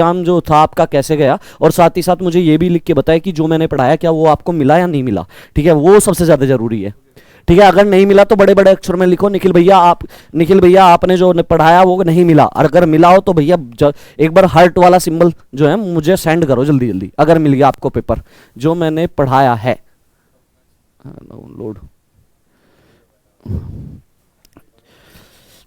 Exam जो था आपका कैसे गया, और साथ ही साथ मुझे ये भी लिख के बताया कि जो मैंने पढ़ाया क्या वो आपको मिला या नहीं मिला। ठीक है, वो सबसे ज्यादा जरूरी है। ठीक है, अगर नहीं मिला तो बड़े बड़े अक्षर में लिखो निखिल भैया आपने जो पढ़ाया वो नहीं मिला। और अगर मिला हो तो भैया एक बार हार्ट वाला सिंबल जो है मुझे सेंड करो जल्दी जल्दी, अगर मिल गया आपको पेपर जो मैंने पढ़ाया है। डाउनलोड,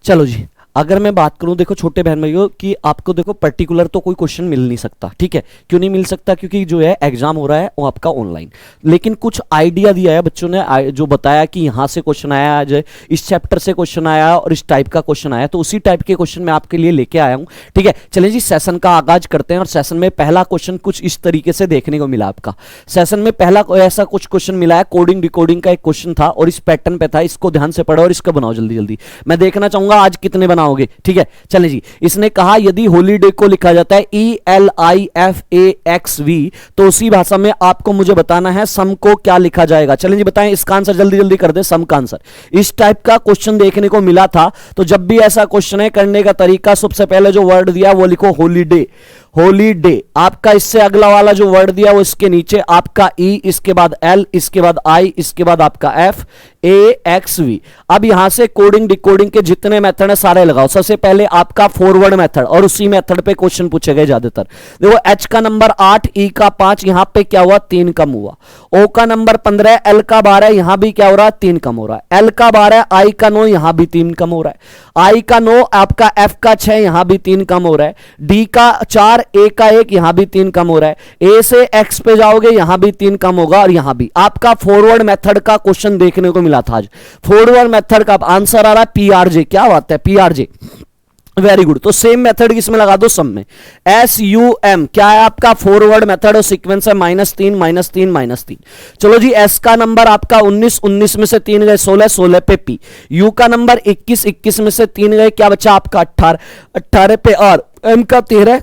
चलो जी, अगर मैं बात करूं देखो छोटे बहन भाइयों कि आपको देखो पर्टिकुलर तो कोई क्वेश्चन मिल नहीं सकता। ठीक है, क्यों नहीं मिल सकता? क्योंकि जो है एग्जाम हो रहा है वो आपका ऑनलाइन, लेकिन कुछ आइडिया दिया है बच्चों ने, जो बताया कि यहां से क्वेश्चन आया, आज इस चैप्टर से क्वेश्चन आया और इस टाइप का क्वेश्चन आया, तो उसी टाइप के क्वेश्चन मैं आपके लिए लेके आया हूं। ठीक है, चलिए जी सेशन का आगाज करते हैं। और सेशन में पहला क्वेश्चन कुछ इस तरीके से देखने को मिला आपका। सेशन में पहला ऐसा कुछ क्वेश्चन मिला है, कोडिंग डिकोडिंग का एक क्वेश्चन था और इस पैटर्न पे था। इसको ध्यान से पढ़ो और इसका बनाओ जल्दी जल्दी, मैं देखना चाहूंगा आज कितने बनाओगे। ठीक है, चलें जी, इसने कहा यदि हॉलीडे को लिखा जाता है ELIFAXV तो उसी भाषा में आपको मुझे बताना है सम को क्या लिखा जाएगा। चलें जी बताएं, इसका आंसर जल्दी जल्दी कर दें, सम का आंसर। इस टाइप का क्वेश्चन देखने को मिला था, तो जब भी ऐसा क्वेश्चन है करने का तरीका, सबसे पहले जो वर्ड दिया वो लिखो हॉलीडे। हॉलीडे आपका इससे अगला वाला जो वर्ड दिया वो इसके नीचे आपका E, इसके बाद L, इसके बाद I, इसके बाद आपका FAXV। अब यहां से कोडिंग डिकोडिंग के जितने मेथड है सारे लगाओ। सबसे पहले आपका फॉरवर्ड मेथड, और उसी मेथड पे क्वेश्चन पूछे गए ज्यादातर। देखो H का नंबर 8, E का 5, यहां पे क्या हुआ 3 कम हुआ। O का नंबर 15, L का 12, यहां भी क्या हो रहा है 3 कम हो रहा है। L का 12, I का 9, यहां भी 3 कम हो रहा है। I का 9, आपका F का 6, यहां भी 3 कम हो रहा है। D का 4, A का 1, यहां भी 3 कम हो रहा है। A से X पे जाओगे यहां भी 3 कम होगा, और यहां भी आपका फॉरवर्ड मेथड का क्वेश्चन देखने को मिला था आज। फॉरवर्ड मेथड का आंसर आ रहा है PRJ। क्या बात है, PRJ, वेरी गुड। तो सेम मेथड किसमें लगा दो, सम में। SUM क्या है आपका फॉरवर्ड मेथड और सीक्वेंस है -3 -3 -3। चलो जी, S का नंबर आपका 19, 19 में से 3 गए 16, 16 पे P। U का नंबर 21, 21 में से 3 गए, क्या बचा आपका 18, 18 पे R। M का 13,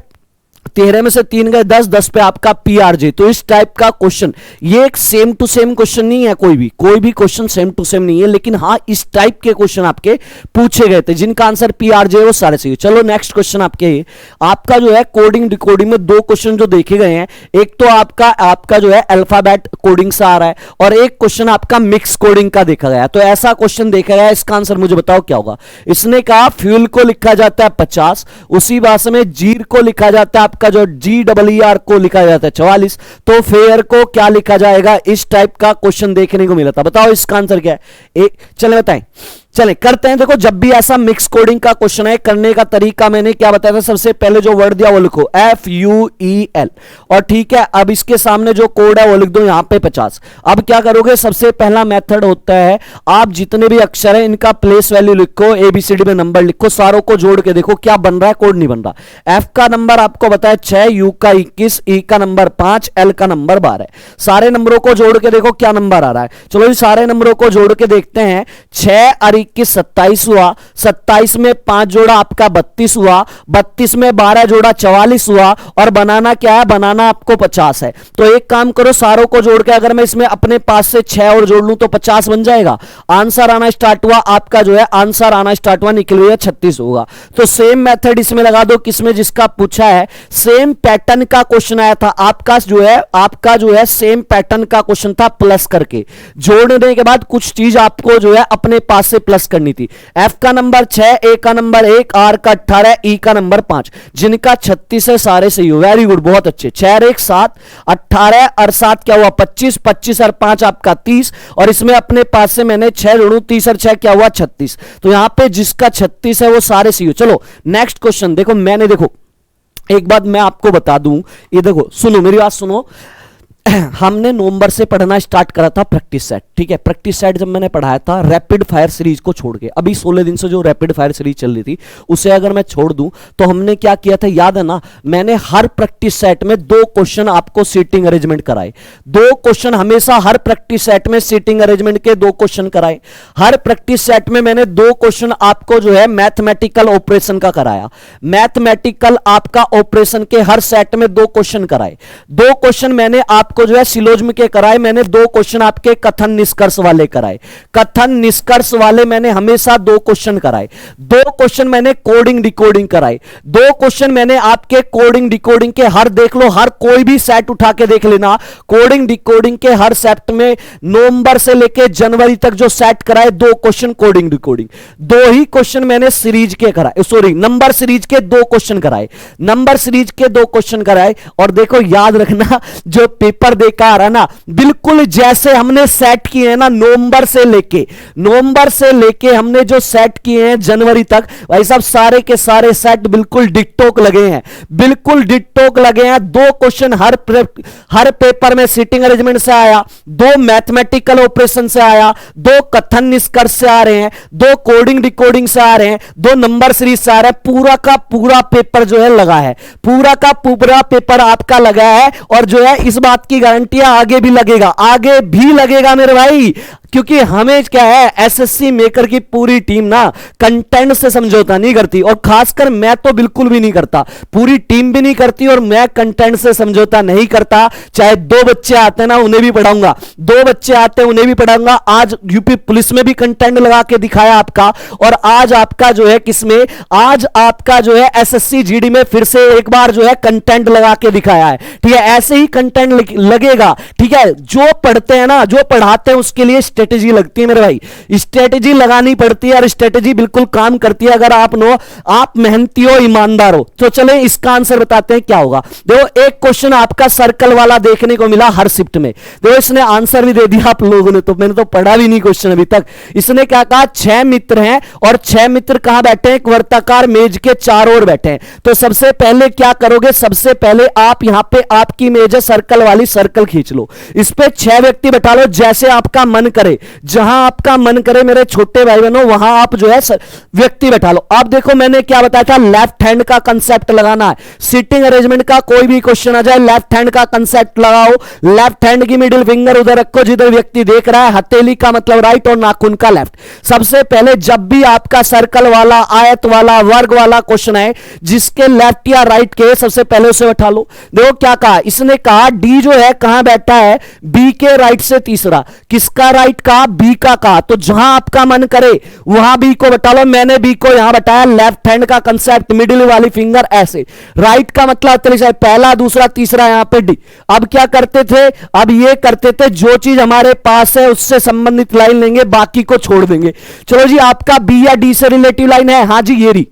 13 में से 3 गए 10, 10 पे आपका PRJ। तो इस टाइप का क्वेश्चन, ये एक सेम टू सेम क्वेश्चन नहीं है, कोई भी क्वेश्चन सेम टू सेम नहीं है, लेकिन हाँ इस टाइप के क्वेश्चन आपके पूछे गए थे जिनका आंसर PRJ वो सारे सही। चलो नेक्स्ट क्वेश्चन आपका जो है कोडिंग डिकोडिंग में दो क्वेश्चन जो देखे गए हैं, एक तो आपका जो है अल्फाबेट कोडिंग से आ रहा है, और एक क्वेश्चन आपका मिक्स कोडिंग का देखा गया। तो ऐसा क्वेश्चन देखा गया, इसका आंसर मुझे बताओ क्या होगा। इसने कहा फ्यूल को लिखा जाता है 50, उसी भाषा में जीर को लिखा जाता है आपका जो GER को लिखा जाता है 44, तो फेयर को क्या लिखा जाएगा। इस टाइप का क्वेश्चन देखने को मिला था, बताओ इसका आंसर क्या है। चलें बताएं, चलें करते हैं। देखो जब भी ऐसा मिक्स कोडिंग का क्वेश्चन है, करने का तरीका मैंने क्या बताया था, सबसे पहले जो वर्ड दिया वो लिखो FUEL, और ठीक है अब इसके सामने जो कोड है वो लिख दो यहां पे 50। अब क्या करोगे, सबसे पहला मेथड होता है आप जितने भी अक्षर है इनका प्लेस वैल्यू लिखो, ABCD में नंबर लिखो, सारों को जोड़ के देखो क्या बन रहा है, कोड नहीं बन रहा। F का नंबर आपको बताया 6, U का 21, E का नंबर 5, L का नंबर 12। सारे नंबरों को जोड़ के देखो क्या नंबर आ रहा है। चलो जी सारे नंबरों को जोड़ के देखते हैं। 6 और 21 27 हुआ, 27 में 5 जोड़ा आपका 32 हुआ, 32 में 12 जोड़ा 44 हुआ, और बनाना क्या है, बनाना आपको 50 है। तो एक काम करो, सारों को जोड़ के अगर मैं इसमें अपने पास से 6 और जोड़ लूं तो 50 बन जाएगा। आंसर आना स्टार्ट हुआ आपका जो है, आंसर आना स्टार्ट हुआ, निकल हुआ 36 होगा। तो सेम मेथड इसमें लगा दो, किसमें, जिसका पूछा है। सेम पैटर्न का क्वेश्चन आया था आपका जो है सेम पैटर्न का क्वेश्चन था, प्लस करके जोड़ने के बाद कुछ चीज आपको जो है अपने पास से प्लस करनी थी। F का नंबर 6, A का नंबर 1, R का 18, E का नंबर 5, जिनका 36 है सारे सही हो, वेरी गुड, बहुत अच्छे। 6 1 7, 18 और 7 क्या हुआ 25, 25 और 5 आपका 30, और इसमें अपने पास से मैंने 6 जोड़ू, 30 और 6 क्या हुआ 36। तो यहां पे जिसका 36 है वो सारे सही हो। चलो नेक्स्ट क्वेश्चन देखो, देखो एक बात मैं आपको बता दूं, ये देखो सुनो मेरी बात सुनो। हमने नवंबर से पढ़ना स्टार्ट करा था प्रैक्टिस सेट। ठीक है, प्रैक्टिस सेट जब मैंने पढ़ाया था रैपिड फायर सीरीज को छोड़ के, अभी 16 दिन से जो रैपिड फायर सीरीज चल रही थी उसे अगर मैं छोड़ दूं तो हमने क्या किया था याद है ना, मैंने हर प्रैक्टिस सेट में 2 क्वेश्चन आपको सीटिंग अरेंजमेंट कराए। 2 क्वेश्चन हमेशा हर प्रैक्टिस सेट में सीटिंग अरेंजमेंट के 2 क्वेश्चन कराए। हर प्रैक्टिस सेट में मैंने 2 क्वेश्चन आपको जो है मैथमेटिकल ऑपरेशन का कराया। मैथमेटिकल आपका ऑपरेशन के हर सेट में 2 क्वेश्चन कराए। 2 क्वेश्चन मैंने आपको आपको जो है सिलोज्म के कराए, मैंने 2 क्वेश्चन आपके कथन निष्कर्ष वाले कराए। कथन निष्कर्ष वाले मैंने हमेशा 2 क्वेश्चन कराए। 2 क्वेश्चन मैंने कोडिंग डिकोडिंग कराए। 2 क्वेश्चन मैंने आपके कोडिंग डिकोडिंग के, हर देख लो, हर कोई भी सेट उठा के देख लेना, कोडिंग डिकोडिंग के हर सेट में नवंबर से लेके जनवरी तक जो सेट कराए 2 क्वेश्चन कोडिंग डिकोडिंग। 2 ही क्वेश्चन मैंने सीरीज के कराए, सॉरी नंबर सीरीज के 2 क्वेश्चन कराए, नंबर सीरीज के 2 क्वेश्चन कराए। और देखो याद रखना, जो पेपर देखा आ रहा ना, बिल्कुल जैसे हमने सेट किए हैं ना, नवंबर से लेके हमने जो सेट किए हैं जनवरी तक, भाई साहब सारे के सारे सेट बिल्कुल डिक्टोक लगे हैं, बिल्कुल डिक्टोक लगे हैं। 2 क्वेश्चन हर पेपर में सिटिंग अरेंजमेंट से आया, 2 मैथमेटिकल ऑपरेशन से आया, 2 कथन निष्कर्ष से आ रहे हैं, 2 कोडिंग डिकोडिंग से आ रहे हैं, 2 नंबर सीरीज से आ रहा है। पूरा का पूरा पेपर जो है लगा है, पूरा का पूरा पेपर आपका लगा है। और जो है इस बात की गारंटी है आगे भी लगेगा, आगे भी लगेगा मेरे भाई, क्योंकि हमें क्या है, एसएससी मेकर की पूरी टीम ना कंटेंट से समझौता नहीं करती, और खासकर मैं तो बिल्कुल भी नहीं करता, पूरी टीम भी नहीं करती, और मैं कंटेंट से समझौता नहीं करता। चाहे 2 बच्चे आते हैं ना, उन्हें भी पढ़ाऊंगा, 2 बच्चे आते हैं उन्हें भी पढ़ाऊंगा। आज यूपी पुलिस में भी कंटेंट लगा के दिखाया आपका, और आज आपका जो है किसमें, आज आपका जो है एसएससी जीडी में फिर से एक बार जो है कंटेंट लगा के दिखाया है। ठीक है, ऐसे ही कंटेंट लगेगा। ठीक है, जो पढ़ते हैं ना, जो पढ़ाते हैं उसके लिए स्ट्रेटेजी लगती है मेरे भाई, स्ट्रेटेजी लगानी पड़ती है, और स्ट्रेटेजी बिल्कुल काम करती है अगर आप मेहनती हो, ईमानदार हो। तो चले इसका आंसर बताते हैं क्या होगा। देखो एक क्वेश्चन आपका सर्कल वाला देखने को मिला हर शिफ्ट में, देखो इसने आंसर भी दे दिया आप लोगों ने, तो मैंने तो पढ़ा भी नहीं क्वेश्चन अभी तक। इसने क्या कहा, 6 मित्र हैं, और 6 मित्र कहां बैठे हैं, एक वर्ताकार मेज के चारों ओर बैठे हैं। तो सबसे पहले क्या करोगे, सबसे पहले आप यहां पे आपकी मेज है सर्कल वाली, सर्कल खींच लो, इस पे 6 व्यक्ति बैठा लो, जैसे आपका मन करे, जहां आपका मन करे मेरे छोटे भाई बहनों, वहां आप जो है व्यक्ति बैठा लो। अब देखो मैंने क्या बताया था, लेफ्ट हैंड का कंसेप्ट लगाना है। सिटिंग अरेंजमेंट का कोई भी क्वेश्चन आ जाए, लेफ्ट हैंड का कंसेप्ट लगाओ, लेफ्ट हैंड की मिडिल फिंगर उधर रखो जिधर व्यक्ति देख रहा है, हथेली का मतलब राइट और नाखून का लेफ्ट। सबसे पहले जब भी आपका सर्कल वाला, आयत वाला, वर्ग वाला क्वेश्चन है, जिसके लेफ्ट या राइट के, सबसे पहले उसे बैठा लो। देखो क्या कहा इसने, कहा डी जो है कहां बैठा है, बी के राइट से तीसरा, किसका राइट का, बी का कहा, तो जहां आपका मन करे वहां बी को बैठा लो। मैंने बी को यहां बैठाया, लेफ्ट हैंड का कंसेप्ट, मिडिल वाली फिंगर ऐसे, राइट का मतलब पहला दूसरा तीसरा, यहां पे डी। अब क्या करते थे, अब ये करते थे, जो चीज हमारे पास है उससे संबंधित लाइन लेंगे, बाकी को छोड़ देंगे। चलो जी, आपका बी या डी से रिलेटिव लाइन है, हां जी ये रही।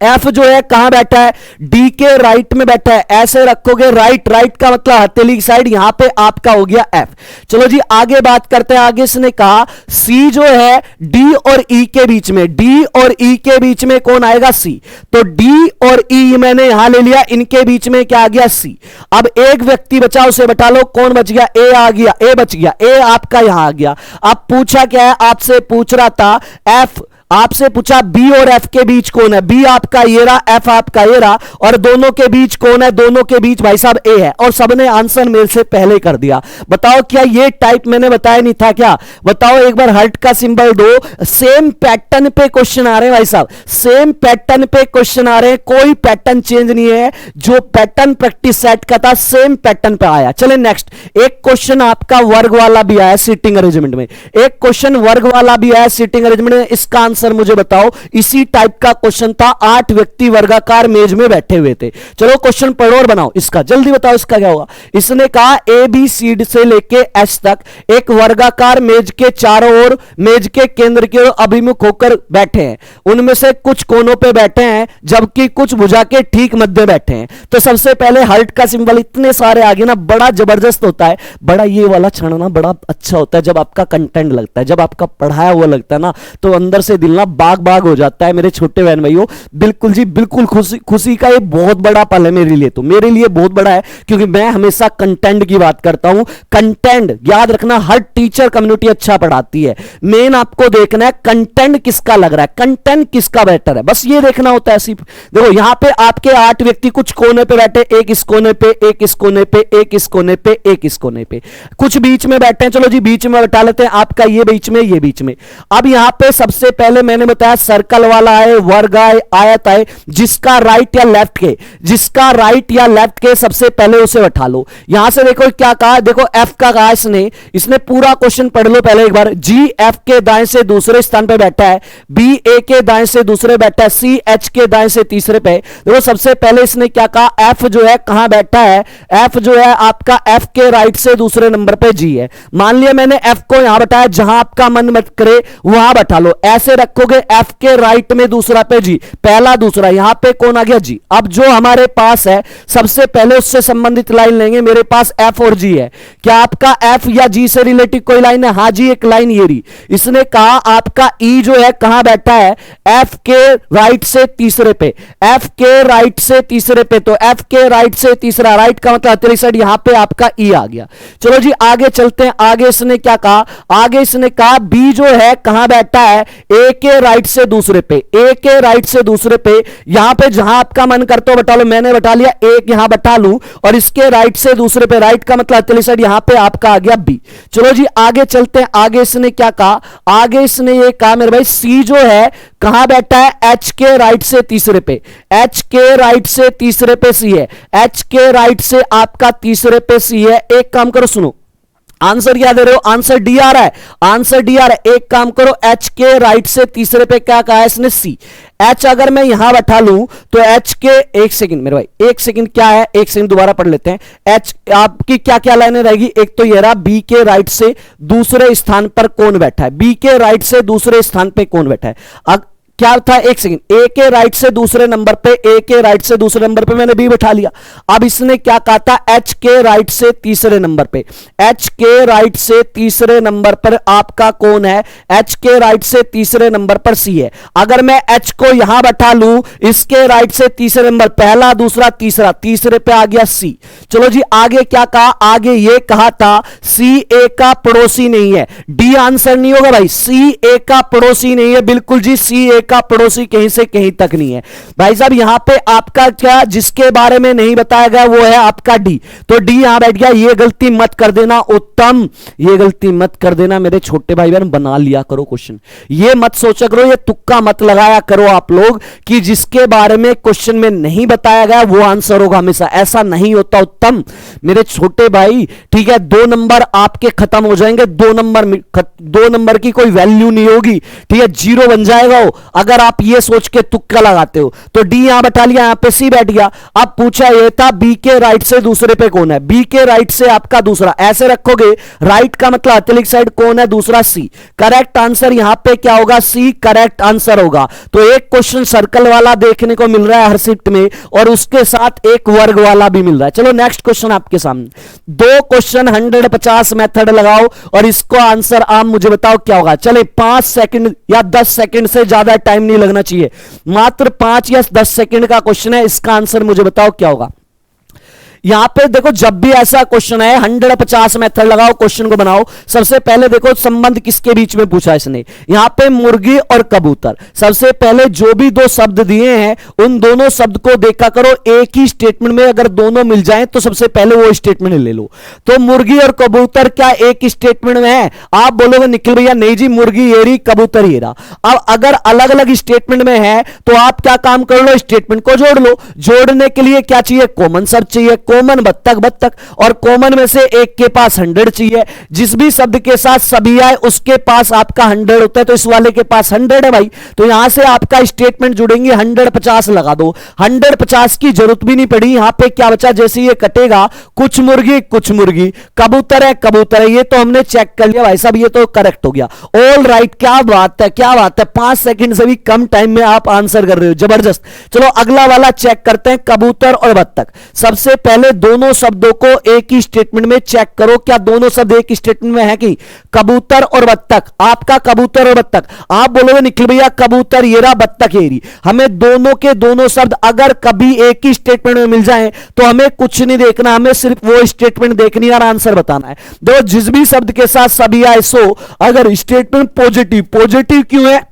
एफ जो है कहां बैठा है, डी के राइट में बैठा है, ऐसे रखोगे, राइट, राइट का मतलब हथेली की साइड, यहां पे आपका हो गया एफ। चलो जी आगे बात करते हैं। आगे इसने कहा सी जो है डी और ई के बीच में, डी और ई के बीच में कौन आएगा, सी। तो डी और ई मैंने यहां ले लिया, इनके बीच में क्या आ गया, सी। अब एक व्यक्ति बचा, उसे बैठा लो, कौन बच गया, ए आ गया, ए बच गया, ए आपका यहां आ गया। अब पूछा क्या है, आपसे पूछ रहा था एफ, आपसे पूछा बी और एफ के बीच कौन है, बी आपका ये रहा, एफ आपका ये रहा, और दोनों के बीच कौन है, दोनों के बीच भाई साहब ए है, और सबने आंसर मेरे से पहले कर दिया। बताओ क्या ये टाइप मैंने बताया नहीं था क्या, बताओ एक बार हार्ट का सिंबल दो। सेम पैटर्न पे क्वेश्चन आ रहे हैं भाई साहब, सेम पैटर्न पे क्वेश्चन आ रहे हैं, कोई पैटर्न चेंज नहीं है, जो पैटर्न प्रैक्टिस सेट का था सेम पैटर्न पे आया। चले नेक्स्ट, एक क्वेश्चन आपका वर्ग वाला भी आया सिटिंग अरेंजमेंट में, एक क्वेश्चन वर्ग वाला भी आया सिटिंग अरेंजमेंट में, इसका आंसर मुझे बताओ। इसी टाइप का क्वेश्चन था, 8 व्यक्ति वर्गाकार मेज में बैठे हुए थे। चलो क्वेश्चन पढ़ो और बनाओ इसका, जल्दी बताओ इसका क्या होगा। इसने कहा ए बी सी डी से लेके एच तक एक वर्गाकार मेज के चारों ओर, मेज के केंद्र की ओर अभिमुख होकर बैठे हैं, उनमें से कुछ कोनों पे बैठे हैं जबकि कुछ भुजा के ठीक मध्य बैठे हैं। तो सबसे पहले हार्ट का सिंबल, इतने सारे आगे ना, बड़ा जबरदस्त होता है, बड़ा ये वाला क्षण ना बड़ा अच्छा होता है जब आपका कंटेंट लगता है, जब आपका पढ़ाया हुआ लगता है ना, तो अंदर से दिल ना बाग बाग हो जाता है मेरे छोटे बहन भाइयों। बिल्कुल जी बिल्कुल, खुशी का ये बहुत बड़ा पल है मेरे लिए, तो मेरे लिए बहुत बड़ा है, क्योंकि मैं हमेशा कंटेंट की बात करता हूं। कंटेंट याद रखना, हर टीचर कम्युनिटी अच्छा पढ़ाती है, मेन आपको देखना है कंटेंट किसका लग रहा है, कंटेंट किसका बेटर है, बस ये देखना होता है सिर्फ। देखो यहां पे आपके 8 व्यक्ति कुछ कोने पे बैठे, एक इस कोने पे, एक इस कोने पे, एक इस कोने पे, एक इस कोने पे, कुछ बीच में बैठे हैं। चलो जी बीच में बैठा लेते हैं, आपका ये बीच में, ये बीच में। अब यहां पे सबसे पहले पहले मैंने बताया सर्कल वाला है, वर्ग है, आयत है, जिसका राइट या लेफ्ट के, जिसका राइट या लेफ्ट के सबसे पहले उसे बैठा लो। यहां से देखो क्या कहा, देखो एफ का कहा इसने पूरा क्वेश्चन पढ़ लो पहले एक बार। जी एफ के दाएं से दूसरे स्थान पे बैठा है, बी ए के दाएं से दूसरे बैठा है, सी एच के दाएं से तीसरे पे। देखो सबसे पहले इसने क्या कहा, एफ जो है कहां बैठा है, एफ जो है आपका एफ के राइट से दूसरे नंबर पे जी है। मान लिया मैंने एफ को यहां बैठाया, जहां आपका मन मत करे वहां बैठा लो, ऐसे रखोगे एफ के राइट में दूसरा पे जी, पहला दूसरा, यहां पे कौन आ गया जी। अब जो हमारे पास है सबसे पहले उससे संबंधित लाइन लेंगे, मेरे पास एफ और जी है, क्या आपका एफ या जी से रिलेटेड कोई लाइन है, हां जी एक लाइन ये रही। इसने कहा आपका ई जो है कहां बैठा है, एफ के राइट से तीसरे पे, एफ के राइट से तीसरे पे, तो एफ के राइट से तीसरा, राइट का मतलब अतिरिक्त साइड, यहां पे आपका ई आ गया। चलो जी आगे चलते हैं, आगे इसने क्या कहा, आगे इसने कहा बी जो है कहां बैठा है, ए के राइट से दूसरे पे, ए के राइट से दूसरे पे, यहां पे जहां आपका मन करता हो बैठा लो, मैंने बैठा लिया एक यहां बैठा लूं, और इसके राइट से दूसरे पे, राइट का मतलब अतिरिक्त साइड, यहां पे आपका आ गया बी। चलो जी आगे चलते हैं, आगे इसने क्या कहा, आगे इसने ये कहा मेरे भाई सी जो है कहां बैठा है, एच के राइट से तीसरे पे, एच के राइट से तीसरे पे सी है, एच के राइट से आपका तीसरे पे सी है। एक काम करो सुनो, आंसर क्या दे रहे हो, आंसर डी आ रहा है, आंसर डी आ रहा है। एक काम करो, एच के राइट से तीसरे पे क्या कहा है इसने, सी। एच अगर मैं यहां बैठा लूं तो एच के, एक सेकंड मेरे भाई, एक सेकंड क्या है, एक सेकंड दोबारा पढ़ लेते हैं। एच आपकी क्या क्या लाइनें रहेगी, एक तो ये रहा बी के राइट से दूसरे स्थान पर कौन बैठा है, बी के राइट से दूसरे स्थान पे कौन बैठा है। क्या था, एक सेकंड, ए के राइट से दूसरे नंबर पे, ए के राइट से दूसरे नंबर पे मैंने बी बैठा लिया। अब इसने क्या कहा था, एच के राइट से तीसरे नंबर पे, एच के राइट से तीसरे नंबर पर आपका कौन है, एच के राइट से तीसरे नंबर पर सी है। अगर मैं एच को यहां बैठा लूं, इसके राइट से तीसरे नंबर, पहला दूसरा तीसरा, तीसरे पे आ गया सी। चलो जी आगे क्या कहा, आगे ये कहा था सी ए का पड़ोसी नहीं है, डी आंसर नहीं होगा भाई, सी ए का पड़ोसी नहीं है, बिल्कुल जी सी ए का पड़ोसी कहीं से कहीं तक नहीं है। भाई साहब यहां पे आपका क्या, जिसके बारे में नहीं बताया गया वो है आपका डी, तो डी यहां बैठ गया। ये गलती मत कर देना उत्तम, ये गलती मत कर देना मेरे छोटे भाई बहन, बना लिया करो क्वेश्चन, ये मत सोचा करो, ये तुक्का मत लगाया करो आप लोग कि जिसके बारे में क्वेश्चन में नहीं बताया गया वो आंसर होगा, हमेशा ऐसा नहीं होता उत्तम मेरे छोटे भाई। ठीक है, 2 नंबर आपके खत्म हो जाएंगे, 2 नंबर की कोई वैल्यू नहीं होगी, ठीक है, 0 बन जाएगा वो अगर आप ये सोच के तुक्का लगाते हो। तो डी यहां बैठा लिया, यहां पे सी बैठ गया। अब पूछा ये था बी के राइट से दूसरे पे कौन है, बी के राइट से आपका दूसरा, ऐसे रखोगे राइट का मतलब अतिरिक्त साइड कौन है, दूसरा सी। करेक्ट आंसर यहां पे क्या होगा, सी करेक्ट आंसर होगा। तो एक क्वेश्चन सर्कल वाला देखने को मिल रहा है हर शिफ्ट में, और उसके साथ एक वर्ग वाला भी मिल रहा है। चलो नेक्स्ट क्वेश्चन आपके सामने, 2 क्वेश्चन 150 मेथड लगाओ और इसको आंसर आप मुझे बताओ क्या होगा। चले 5 सेकंड या 10 सेकंड से ज्यादा टाइम नहीं लगना चाहिए, मात्र 5 या 10 सेकंड का क्वेश्चन है, इसका आंसर मुझे बताओ क्या होगा। यहां पे देखो जब भी ऐसा क्वेश्चन है 150 मेथड लगाओ, क्वेश्चन को बनाओ। सबसे पहले देखो संबंध किसके बीच में पूछा इसने, यहां पे मुर्गी और कबूतर। सबसे पहले जो भी 2 शब्द दिए हैं उन दोनों शब्द को देखा करो, एक ही स्टेटमेंट में अगर दोनों मिल जाएं तो सबसे पहले वो स्टेटमेंट ले लो। तो मुर्गी और कबूतर क्या एक स्टेटमेंट में है, आप बोलोगे निखिल भैया नहीं जी, मुर्गी ये रही कबूतर ये रहा। अब अगर अलग अलग स्टेटमेंट में है तो आप क्या काम कर लो, स्टेटमेंट को जोड़ लो। जोड़ने के लिए क्या चाहिए, कॉमन शब्द चाहिए, कॉमन बत्तख, और कॉमन में से एक के पास 100 चाहिए। जिस भी शब्द के साथ सभी आए उसके पास आपका 100 होता है, तो इस वाले के पास 100 है भाई। तो यहां से आपका स्टेटमेंट जुड़ेंगे, 150 लगा दो। 150 की जरूरत भी नहीं पड़ी, यहां पे क्या बचा, जैसे ये कटेगा कुछ मुर्गी कबूतर है, ये तो हमने चेक कर लिया भाई साहब, ये तो करेक्ट हो गया। ऑल राइट, क्या बात है, क्या बात है, 5 सेकंड से भी कम टाइम में आप आंसर कर रहे हो, जबरदस्त। चलो अगला वाला चेक करते हैं, कबूतर और बत्तख। सबसे पहले दोनों शब्दों को एक ही स्टेटमेंट में चेक करो, क्या दोनों शब्द एक स्टेटमेंट में है कि कबूतर और बत्तख। आपका कबूतर और बत्तख, आप बोलोगे निखिल भैया कबूतर ये रहा बत्तख ये रही, हमें दोनों के दोनों शब्द अगर कभी एक ही स्टेटमेंट में मिल जाएं तो हमें कुछ नहीं देखना, हमें सिर्फ वो स्टेटमेंट देखनी है और आंसर बताना है। देखो जिस भी शब्द के साथ सभी आए सो, अगर स्टेटमेंट पॉजिटिव क्यों है,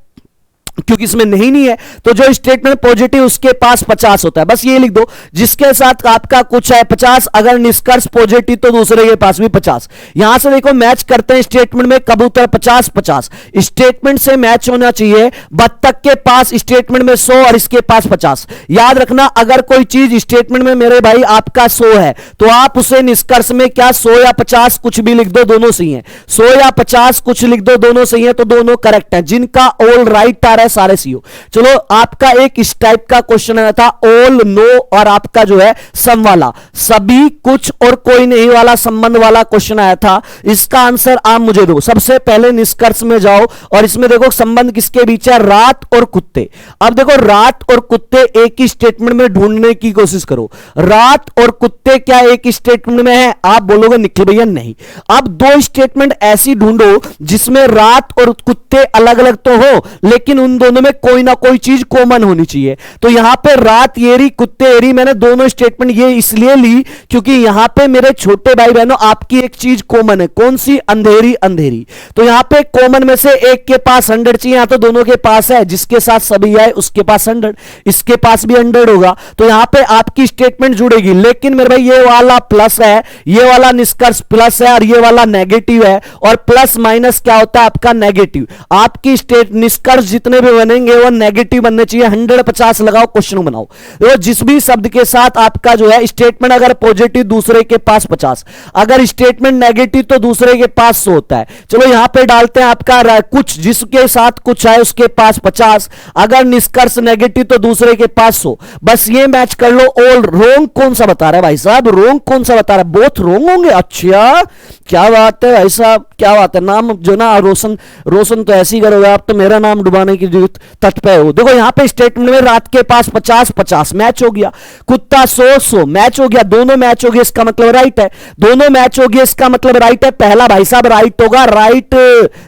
क्योंकि इसमें नहीं है, तो जो स्टेटमेंट पॉजिटिव उसके पास 50 होता है, बस ये लिख दो। जिसके साथ आपका कुछ है 50, अगर निष्कर्ष पॉजिटिव तो दूसरे के पास भी 50। यहां से देखो मैच करते हैं स्टेटमेंट में, कबूतर 50 50 स्टेटमेंट से मैच होना चाहिए। बत्तख के पास स्टेटमेंट में 100 और इसके पास 50। याद रखना, अगर कोई चीज स्टेटमेंट में मेरे भाई आपका 100 है तो आप उसे निष्कर्ष में क्या 100 या 50 कुछ भी लिख दो, दोनों सही है। 100 या 50 कुछ लिख दो, दोनों सही है, तो दोनों करेक्ट है। जिनका ऑल राइट आ रहा है सारे सी हो। चलो आपका एक इस टाइप का क्वेश्चन आया था, ऑल नो और आपका जो है सम वाला, सभी कुछ और कोई नहीं वाला संबंध वाला क्वेश्चन आया था। इसका आंसर आप मुझे दो। सबसे पहले निष्कर्ष में जाओ और इसमें देखो संबंध किसके बीच है, रात और कुत्ते। अब देखो रात और कुत्ते एक ही स्टेटमेंट में ढूंढने की कोशिश करो। रात और कुत्ते क्या एक स्टेटमेंट में है? आप बोलोगे निखिल भैया नहीं। अब दो स्टेटमेंट ऐसी ढूंढो जिसमें रात और कुत्ते अलग अलग तो हो लेकिन उन दोनों में कोई ना कोई चीज कॉमन होनी चाहिए। तो यहां पे रात येरी कुत्ते एरी, मैंने दोनों स्टेटमेंट ये इसलिए ली क्योंकि यहां पे मेरे छोटे भाई बहनों आपकी एक चीज कॉमन है। कौन सी? अंधेरी अंधेरी। तो यहां पे कॉमन में से एक के पास 100 चाहिए, यहां तो दोनों के पास है। जिसके साथ सभी आए उसके पास 100, इसके पास भी 100 होगा। तो यहां पे आपकी स्टेटमेंट जुड़ेगी। लेकिन मेरे भाई ये वाला प्लस है, ये वाला निष्कर्ष प्लस है और ये वाला नेगेटिव है। और प्लस माइनस क्या होता है आपका? नेगेटिव। आपकी स्टेट निष्कर्ष जितने भी बनेंगे वो नेगेटिव बनने चाहिए। 100 50 लगाओ, क्वेश्चन बनाओ। तो जिस भी शब्द के साथ आपका जो है स्टेटमेंट अगर पॉजिटिव दूसरे के पास 50, अगर स्टेटमेंट नेगेटिव तो दूसरे के पास 100 होता है। चलो यहां पे डालते हैं आपका कुछ, जिसके साथ कुछ है उसके पास 50, अगर निष्कर्ष नेगेटिव तो दूसरे के पास 100। बस ये मैच कर लो। ऑल रोंग कौन सा बता रहा है भाई साहब? रोंग कौन सा बता रहा है? बोथ रोंग होंगे। अच्छा क्या बात है भाई साहब, क्या बात है। नाम जो ना रोशन, रोशन तो ऐसे ही करोगे आप, तो मेरा नाम डुबाने की तट पे हो। देखो यहां पे स्टेटमेंट में रात के पास 50 50 मैच हो गया, कुत्ता 100 100 मैच हो गया, दोनों मैच हो गए, इसका मतलब राइट है। दोनों मैच हो गए, इसका मतलब राइट है। पहला भाई साहब राइट होगा, राइट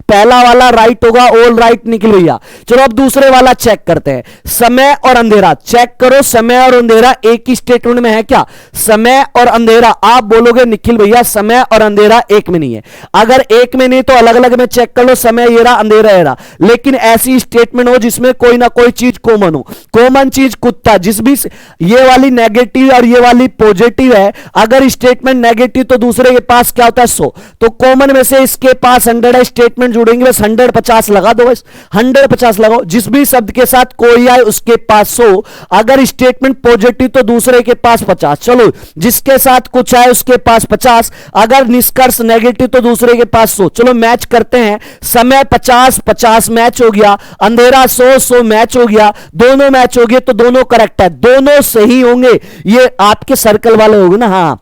पहला वाला राइट होगा, ऑल राइट निकल भैया। चलो अब दूसरे वाला चेक करते हैं। समय और अंधेरा चेक करो। समय और अंधेरा एक ही स्टेटमेंट में है क्या? समय और अंधेरा, आप बोलोगे निखिल भैया समय और अंधेरा एक में नहीं है। अगर एक में नहीं तो अलग अलग में चेक कर लो, समय ये रहा अंधेरा ये रहा। लेकिन ऐसी स्टेटमेंट हो जिसमें कोई ना कोई चीज कॉमन हो। कॉमन चीज कुत्ता, जिस भी ये वाली नेगेटिव और ये वाली पॉजिटिव है, अगर स्टेटमेंट नेगेटिव तो दूसरे के पास क्या होता है 100। तो कॉमन में से इसके पास 100 है, स्टेटमेंट जुड़ेंगे बस 100 50 लगा दो, बस 100 50 लगाओ। जिस भी शब्द के साथ कोई आए उसके पास 100, अगर स्टेटमेंट पॉजिटिव तो दूसरे के पास 50। चलो जिसके साथ कुछ आए उसके पास 50, अगर निष्कर्ष नेगेटिव तो दूसरे के पास 100। चलो मैच करते हैं। समय 50 50 मैच हो गया, अंधेरा 100 100 मैच हो गया, दोनों मैच हो गए तो दोनों करेक्ट है, दोनों सही होंगे। ये आपके सर्कल वाले होंगे ना, हाँ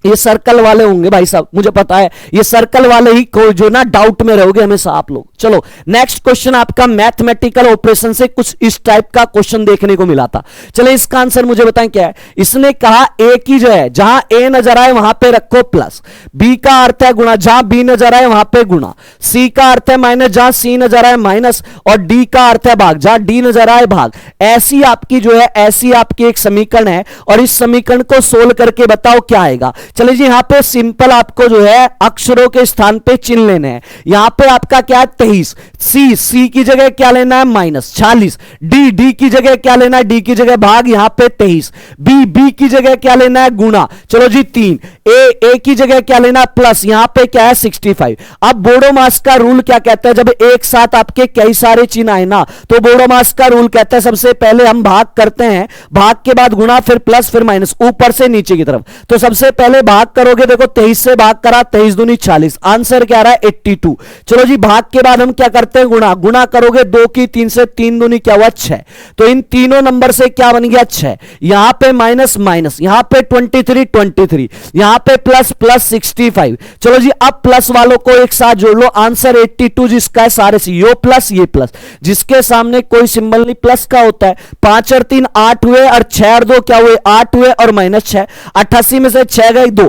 ये सर्कल वाले होंगे भाई साहब, मुझे पता है ये सर्कल वाले ही को जो ना डाउट में रहोगे हमेशा आप लोग। चलो नेक्स्ट क्वेश्चन आपका मैथमेटिकल ऑपरेशन से कुछ इस टाइप का क्वेश्चन देखने को मिला था। चलो इसका आंसर मुझे बताएं क्या है। इसने कहा ए की जो है जहां ए नजर आए वहां पे रखो प्लस, बी का अर्थ है गुणा, जहां बी नजर आए वहां पे गुणा, सी का अर्थ है माइनस, जहां सी नजर आए माइनस, और डी का अर्थ है भाग, जहां डी नजर आए भाग। ऐसी आपकी जो है ऐसी आपकी एक समीकरण है और इस समीकरण को सोल्व करके बताओ क्या आएगा। चलिए जी यहां पे सिंपल आपको जो है अक्षरों के स्थान पे चिन्ह लेने हैं। यहां पे आपका क्या है 23, सी की जगह क्या लेना है माइनस 46, डी की जगह क्या लेना है, डी की जगह भाग, यहां पे 23, बी की जगह क्या लेना है गुणा, चलो जी 3, ए की जगह क्या लेना है प्लस, यहां पे क्या है 65। अब बोडो मास का रूल क्या कहता है, जब एक साथ आपके कई सारे चिन्ह आए ना तो बोडो मास का रूल कहता है सबसे पहले हम भाग करते हैं, भाग के बाद गुणा, फिर प्लस, फिर माइनस, ऊपर से नीचे की तरफ। तो सबसे पहले भाग करोगे, देखो 23 से भाग करा, 23 दूनी 40, आंसर क्या रहा है 82। चलो जी भाग के बाद हम क्या करते हैं गुणा, गुणा करोगे 2 की 3 से, 3 दूनी क्या हुआ 6, तो इन तीनों नंबर से क्या बन गया 6, यहां पे माइनस माइनस, यहां पे 23, यहां पे प्लस प्लस 65। चलो जी अब प्लस वालों को एक साथ जोड़ लो, आंसर 82 जिसका है सारे से, यो प्लस ये प्लस, जिसके सामने कोई सिंबल नहीं प्लस का होता है। 5 और 3 8 हुए और 6 और 2 क्या हुए 8 हुए और माइनस 6, 88 में से 6 गए 2,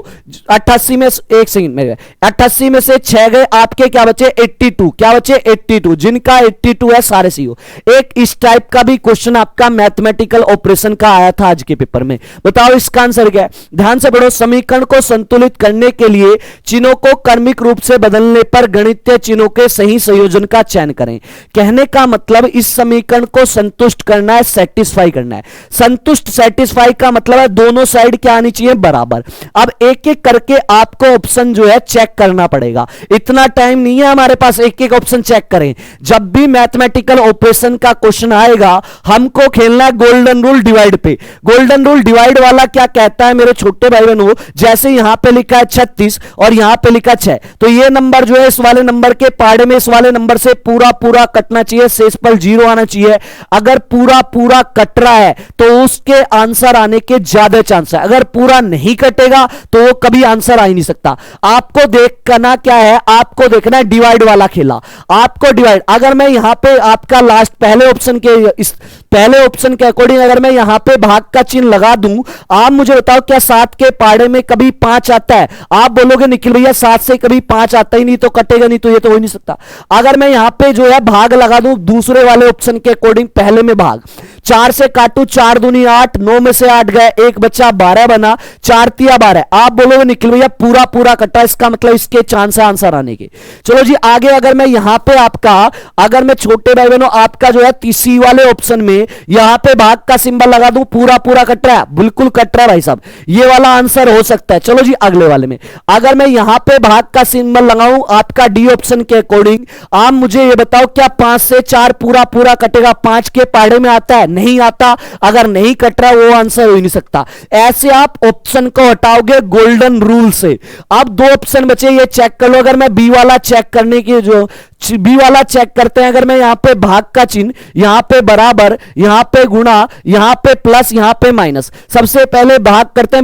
88 में एक सेकंड मेरे 88 में से 6 गए, आपके क्या बचे 82, क्या बचे 82, जिनका 82 है सारे सीओ। एक इस टाइप का भी क्वेश्चन आपका मैथमेटिकल ऑपरेशन का आया था आज के पेपर में, बताओ इसका आंसर क्या है। ध्यान से पढ़ो, समीकरण को को संतुलित करने के लिए चिन्हों को क्रमिक रूप से बदलने पर गणितीय चिन्हों के सही संयोजन का चयन करें। कहने का मतलब इस समीकरण को संतुष्ट करना है, सेटिस्फाई करना है। संतुष्ट सेटिस्फाई का मतलब है दोनों साइड क्या आनी चाहिए, बराबर। अब एक एक करके आपको ऑप्शन जो है चेक करना पड़ेगा, इतना टाइम नहीं है हमारे पास एक एक ऑप्शन चेक करें। जब भी मैथमेटिकल ऑपरेशन का क्वेश्चन आएगा हमको खेलना है गोल्डन रूल डिवाइड पे। गोल्डन रूल डिवाइड वाला क्या कहता है मेरे छोटे भाई बहनों, जैसे यहां पे लिखा है 36 और यहां पे लिखा 6, तो ये नंबर जो है इस वाले नंबर के पाड़े में इस वाले नंबर से पूरा पूरा कटना चाहिए, शेष पर 0 आना चाहिए। अगर पूरा पूरा कट रहा है तो उसके आंसर आने के ज्यादा चांस है, अगर पूरा नहीं कटेगा तो वो कभी आंसर आ ही नहीं सकता। आपको देखना क्या है, आपको देखना है डिवाइड वाला खेला, आपको डिवाइड। अगर मैं यहां पे आपका लास्ट पहले ऑप्शन के इस पहले ऑप्शन के अकॉर्डिंग अगर मैं यहां पे भाग का चिन्ह लगा दूं, आप मुझे बताओ क्या 7 के पाड़े में कभी 5 आता है? आप बोलोगे निखिल भैया 7 से कभी 5 आता ही नहीं, तो कटेगा नहीं, तो ये तो हो नहीं सकता। अगर मैं यहां पे जो है भाग लगा दूं दूसरे वाले ऑप्शन के अकॉर्डिंग, पहले में भाग 4 से काटू, 4 दूनी 8, 9 में से 8 गए, 1 बच्चा 12 बना, 4 तिया 12। आप बोलोगे निखिल भैया पूरा पूरा कटा, इसका मतलब इसके चांस है आंसर आने के। चलो जी आगे, अगर मैं यहां पे आपका, अगर मैं छोटे भाई बहनों आपका जो है तीसरी वाले ऑप्शन में यहां पे भाग का सिंबल लगा दूं, पूरा पूरा कट रहा है, बिल्कुल कट रहा है भाई साहब, ये वाला आंसर हो सकता है। चलो जी अगले वाले में अगर मैं यहां पे भाग का सिंबल लगाऊं आपका डी ऑप्शन के अकॉर्डिंग, आप मुझे ये बताओ क्या 5 से 4 पूरा पूरा कटेगा? 5 के पाड़े में आता है? नहीं आता। अगर नहीं कट रहा वो आंसर हो ही नहीं सकता। ऐसे आप ऑप्शन को हटाओगे गोल्डन रूल से। अब 2 ऑप्शन बचे, ये चेक कर लो। अगर मैं बी वाला चेक करने की जो बी वाला चेक करते हैं, अगर मैं यहां पे भाग का चिन्ह, यहां पे बराबर, यहां पे गुणा, यहां पे प्लस, यहां पे माइनस, सबसे पहले भाग करते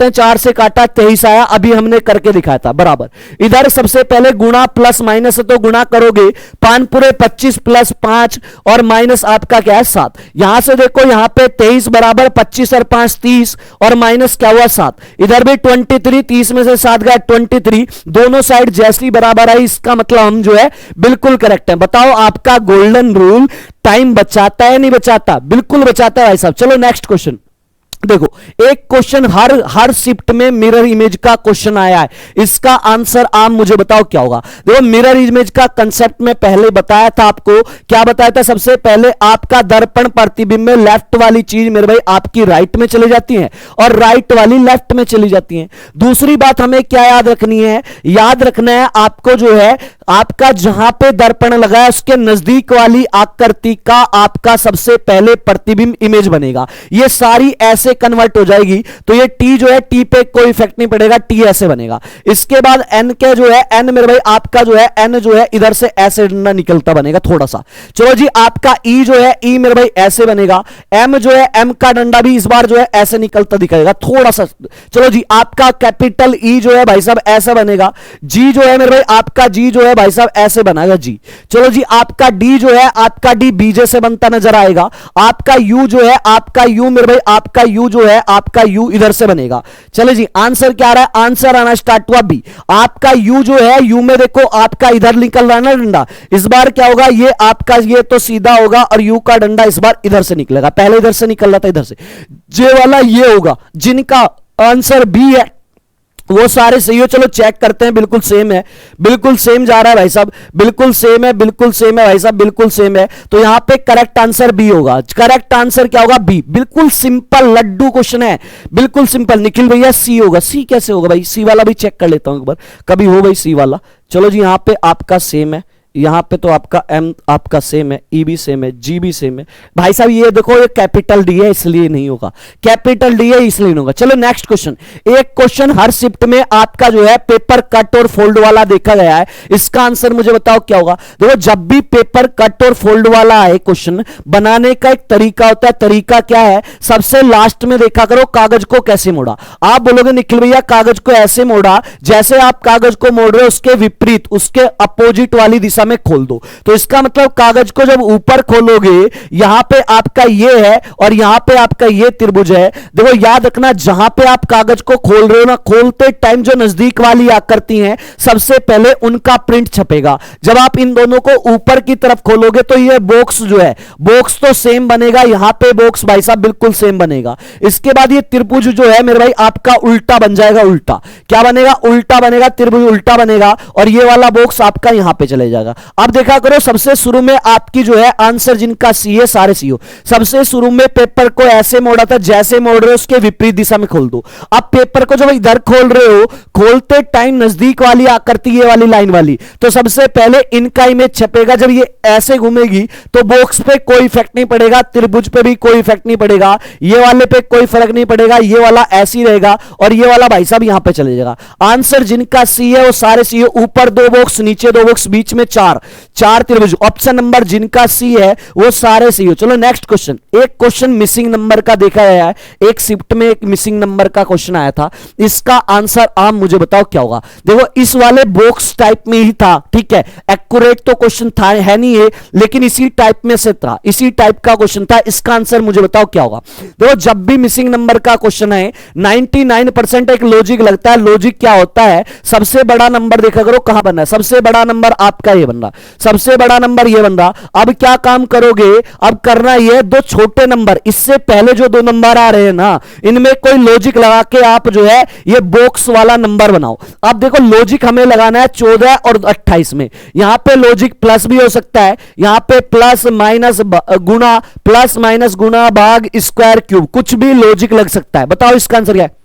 हैं 4 से काटा 23 आया, अभी हमने करके दिखाया था बराबर। इधर सबसे पहले गुणा प्लस माइनस है तो गुणा करोगे 5 पूरे 25 प्लस 5 और माइनस आपका क्या है 7। यहां से देखो यहां पे 23 बराबर 25 और 5 30 और माइनस क्या हुआ 7। इधर भी 23, 30 में से 7 गया 23, दोनों साइड जैसी बराबर आई, इसका मतलब हम जो है बिल्कुल करेक्ट है। बताओ आपका गोल्डन रूल टाइम बचाता है नहीं बचाता? बिल्कुल बचाता है भाई साहब। चलो नेक्स्ट क्वेश्चन देखो, एक क्वेश्चन हर शिफ्ट में मिरर इमेज का क्वेश्चन आया है, इसका आंसर आप मुझे बताओ क्या होगा। देखो मिरर इमेज का कंसेप्ट में पहले बताया था आपको, क्या बताया था? सबसे पहले आपका दर्पण प्रतिबिंब में लेफ्ट वाली चीज मेरे भाई आपकी राइट में चली जाती है और राइट वाली लेफ्ट में चली जाती है। दूसरी बात हमें क्या याद रखनी है? याद रखना है आपको जो है आपका जहां पे दर्पण लगा है उसके नजदीक वाली आकृति का आपका सबसे पहले प्रतिबिंब इमेज बनेगा। ये सारी ऐसे कन्वर्ट हो जाएगी, तो ये टी जो है टी पे कोई इफेक्ट नहीं पड़ेगा, टी ऐसे बनेगा। इसके बाद एन के जो है एन मेरे भाई आपका जो है एन जो है इधर से ऐसे डंडा निकलता बनेगा थोड़ा सा। चलो जी आपका ई जो है ई मेरे भाई ऐसे बनेगा। एम जो है एम का डंडा भी इस बार जो है ऐसे निकलता दिखेगा थोड़ा सा। चलो जी आपका कैपिटल ई जो है भाई साहब ऐसा बनेगा। जी जो है मेरे भाई आपका जी जो है भाई साहब ऐसे बनेगा जी। चलो जी आपका डी जो है आपका डी बी जैसे बनता नजर आएगा। आपका यू जो है आपका यू मेरे भाई आपका यू जो है आपका यू इधर से बनेगा। चले जी आंसर क्या आ रहा है? आंसर आना स्टार्ट हुआ बी। आपका यू जो है यू में देखो आपका इधर निकल रहा है ना डंडा, इस बार क्या होगा? ये आपका ये तो सीधा होगा और यू का डंडा इस बार इधर से निकलेगा। पहले इधर से निकल रहा था इधर से, जे वाला ये होगा। जिनका आंसर बी है वो सारे सही हो। चलो चेक करते हैं, बिल्कुल सेम है, बिल्कुल सेम जा रहा है भाई साहब, बिल्कुल सेम है, बिल्कुल सेम है भाई साहब, बिल्कुल सेम है। तो यहां पे करेक्ट आंसर बी होगा। करेक्ट आंसर क्या होगा? बी। बिल्कुल सिंपल लड्डू क्वेश्चन है, बिल्कुल सिंपल। निखिल भैया सी होगा। सी कैसे होगा भाई? सी वाला भी चेक कर लेता हूं एक बार, कभी हो भाई सी वाला। चलो जी यहां पे आपका सेम है, यहां पे तो आपका एम आपका सेम है, ई भी सेम है, जी भी सेम है भाई साहब। ये देखो ये कैपिटल डी है इसलिए नहीं होगा, कैपिटल डी है इसलिए नहीं होगा। चलो नेक्स्ट क्वेश्चन। एक क्वेश्चन हर शिफ्ट में आपका जो है पेपर कट और फोल्ड वाला देखा गया है, इसका आंसर मुझे बताओ क्या होगा। देखो जब भी पेपर कट और फोल्ड वाला है क्वेश्चन बनाने का एक तरीका होता है। तरीका क्या है? सबसे लास्ट में देखा करो कागज को कैसे मोड़ा। आप बोलोगे निखिल भैया कागज को ऐसे मोड़ा, जैसे आप कागज को मोड़ रहे हो उसके विपरीत उसके अपोजिट वाली दिशा में खोल दो। तो इसका मतलब कागज को जब ऊपर खोलोगे, यहां पे आपका ये है और यहां पे आपका ये त्रिभुज है। देखो याद रखना, जहां पे आप कागज को खोल रहे हो ना, खोलते टाइम जो नजदीक वाली आकृति हैं सबसे पहले उनका प्रिंट छपेगा। जब आप इन दोनों को ऊपर की तरफ खोलोगे तो ये बॉक्स जो है, बॉक्स तो सेम बनेगा, यहां पे बॉक्स भाई साहब बिल्कुल सेम बनेगा। इसके बाद ये त्रिभुज जो है मेरे भाई आपका उल्टा बन जाएगा। उल्टा क्या बनेगा? उल्टा बनेगा, त्रिभुज उल्टा बनेगा और ये वाला बॉक्स आपका यहां पे चले जाएगा। अब देखा करो, सबसे शुरू में आपकी जो है आंसर जिनका सी है सारे सी हो, सबसे शुरू में पेपर को ऐसे मोड़ा था, जैसे मोड़ रहे हो उसके विपरीत दिशा में खोल दो। अब पेपर को जब इधर खोल रहे हो, खोलते टाइम नजदीक वाली आकृति ये वाली लाइन वाली, तो सबसे पहले इनका इमेज छपेगा। जब ये ऐसे घूमेगी तो बॉक्स पे कोई इफेक्ट नहीं पड़ेगा, त्रिभुज पे भी कोई इफेक्ट नहीं पड़ेगा, ये वाले पे कोई फर्क नहीं पड़ेगा, ये वाला ऐसे ही रहेगा और ये वाला भाई साहब यहां पे चले जाएगा। आंसर जिनका सी है वो सारे सी है, ऊपर दो बॉक्स, नीचे दो बॉक्स, बीच में चार त्रिभुज। ऑप्शन नंबर जिनका सी है वो सारे सी हो। चलो नेक्स्ट क्वेश्चन। एक क्वेश्चन मिसिंग नंबर का देखा गया है, एक शिफ्ट में एक मिसिंग नंबर का क्वेश्चन आया था। इसका आंसर आप मुझे बताओ क्या होगा। देखो इस वाले बॉक्स टाइप में ही था, ठीक है, एक्यूरेट तो क्वेश्चन था है नहीं है, लेकिन इसी टाइप में से था, इसी टाइप का क्वेश्चन था। इसका आंसर मुझे बताओ क्या होगा। देखो जब भी मिसिंग नंबर का क्वेश्चन है 99% एक लॉजिक लगता है। लॉजिक क्या होता है? सबसे बड़ा नंबर देखा करो कहां बन रहा है, सबसे बड़ा नंबर आपका ये बन रहा, सबसे बड़ा नंबर ये बन रहा। अब क्या काम करोगे? अब करना ये दो छोटे नंबर, इससे पहले जो दो नंबर आ रहे हैं ना, इनमें कोई लॉजिक लगा के आप जो है ये बॉक्स वाला नंबर बनाओ। अब देखो लॉजिक हमें लगाना है 14 और 28 में। यहां पे लॉजिक प्लस भी हो सकता है, यहां पे प्लस माइनस गुना, प्लस माइनस गुना भाग स्क्वायर क्यूब, कुछ भी लॉजिक लग सकता है। बताओ इसका आंसर क्या है?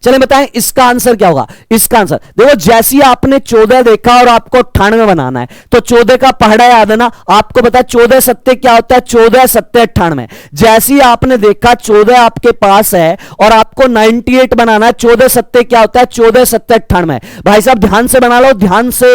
चले बताएं इसका आंसर क्या होगा। इसका आंसर देखो, जैसी आपने 14 देखा और आपको 98 बनाना है तो 14 का पहाड़ा याद है ना, आपको पता है 14 सत्ते क्या होता है, 14 सत्ते 98। जैसी आपने देखा 14 आपके पास है और आपको 98 बनाना है, 14 सत्ते क्या होता है, 14 सत्ते 98। भाई साहब ध्यान से बना लो, ध्यान से।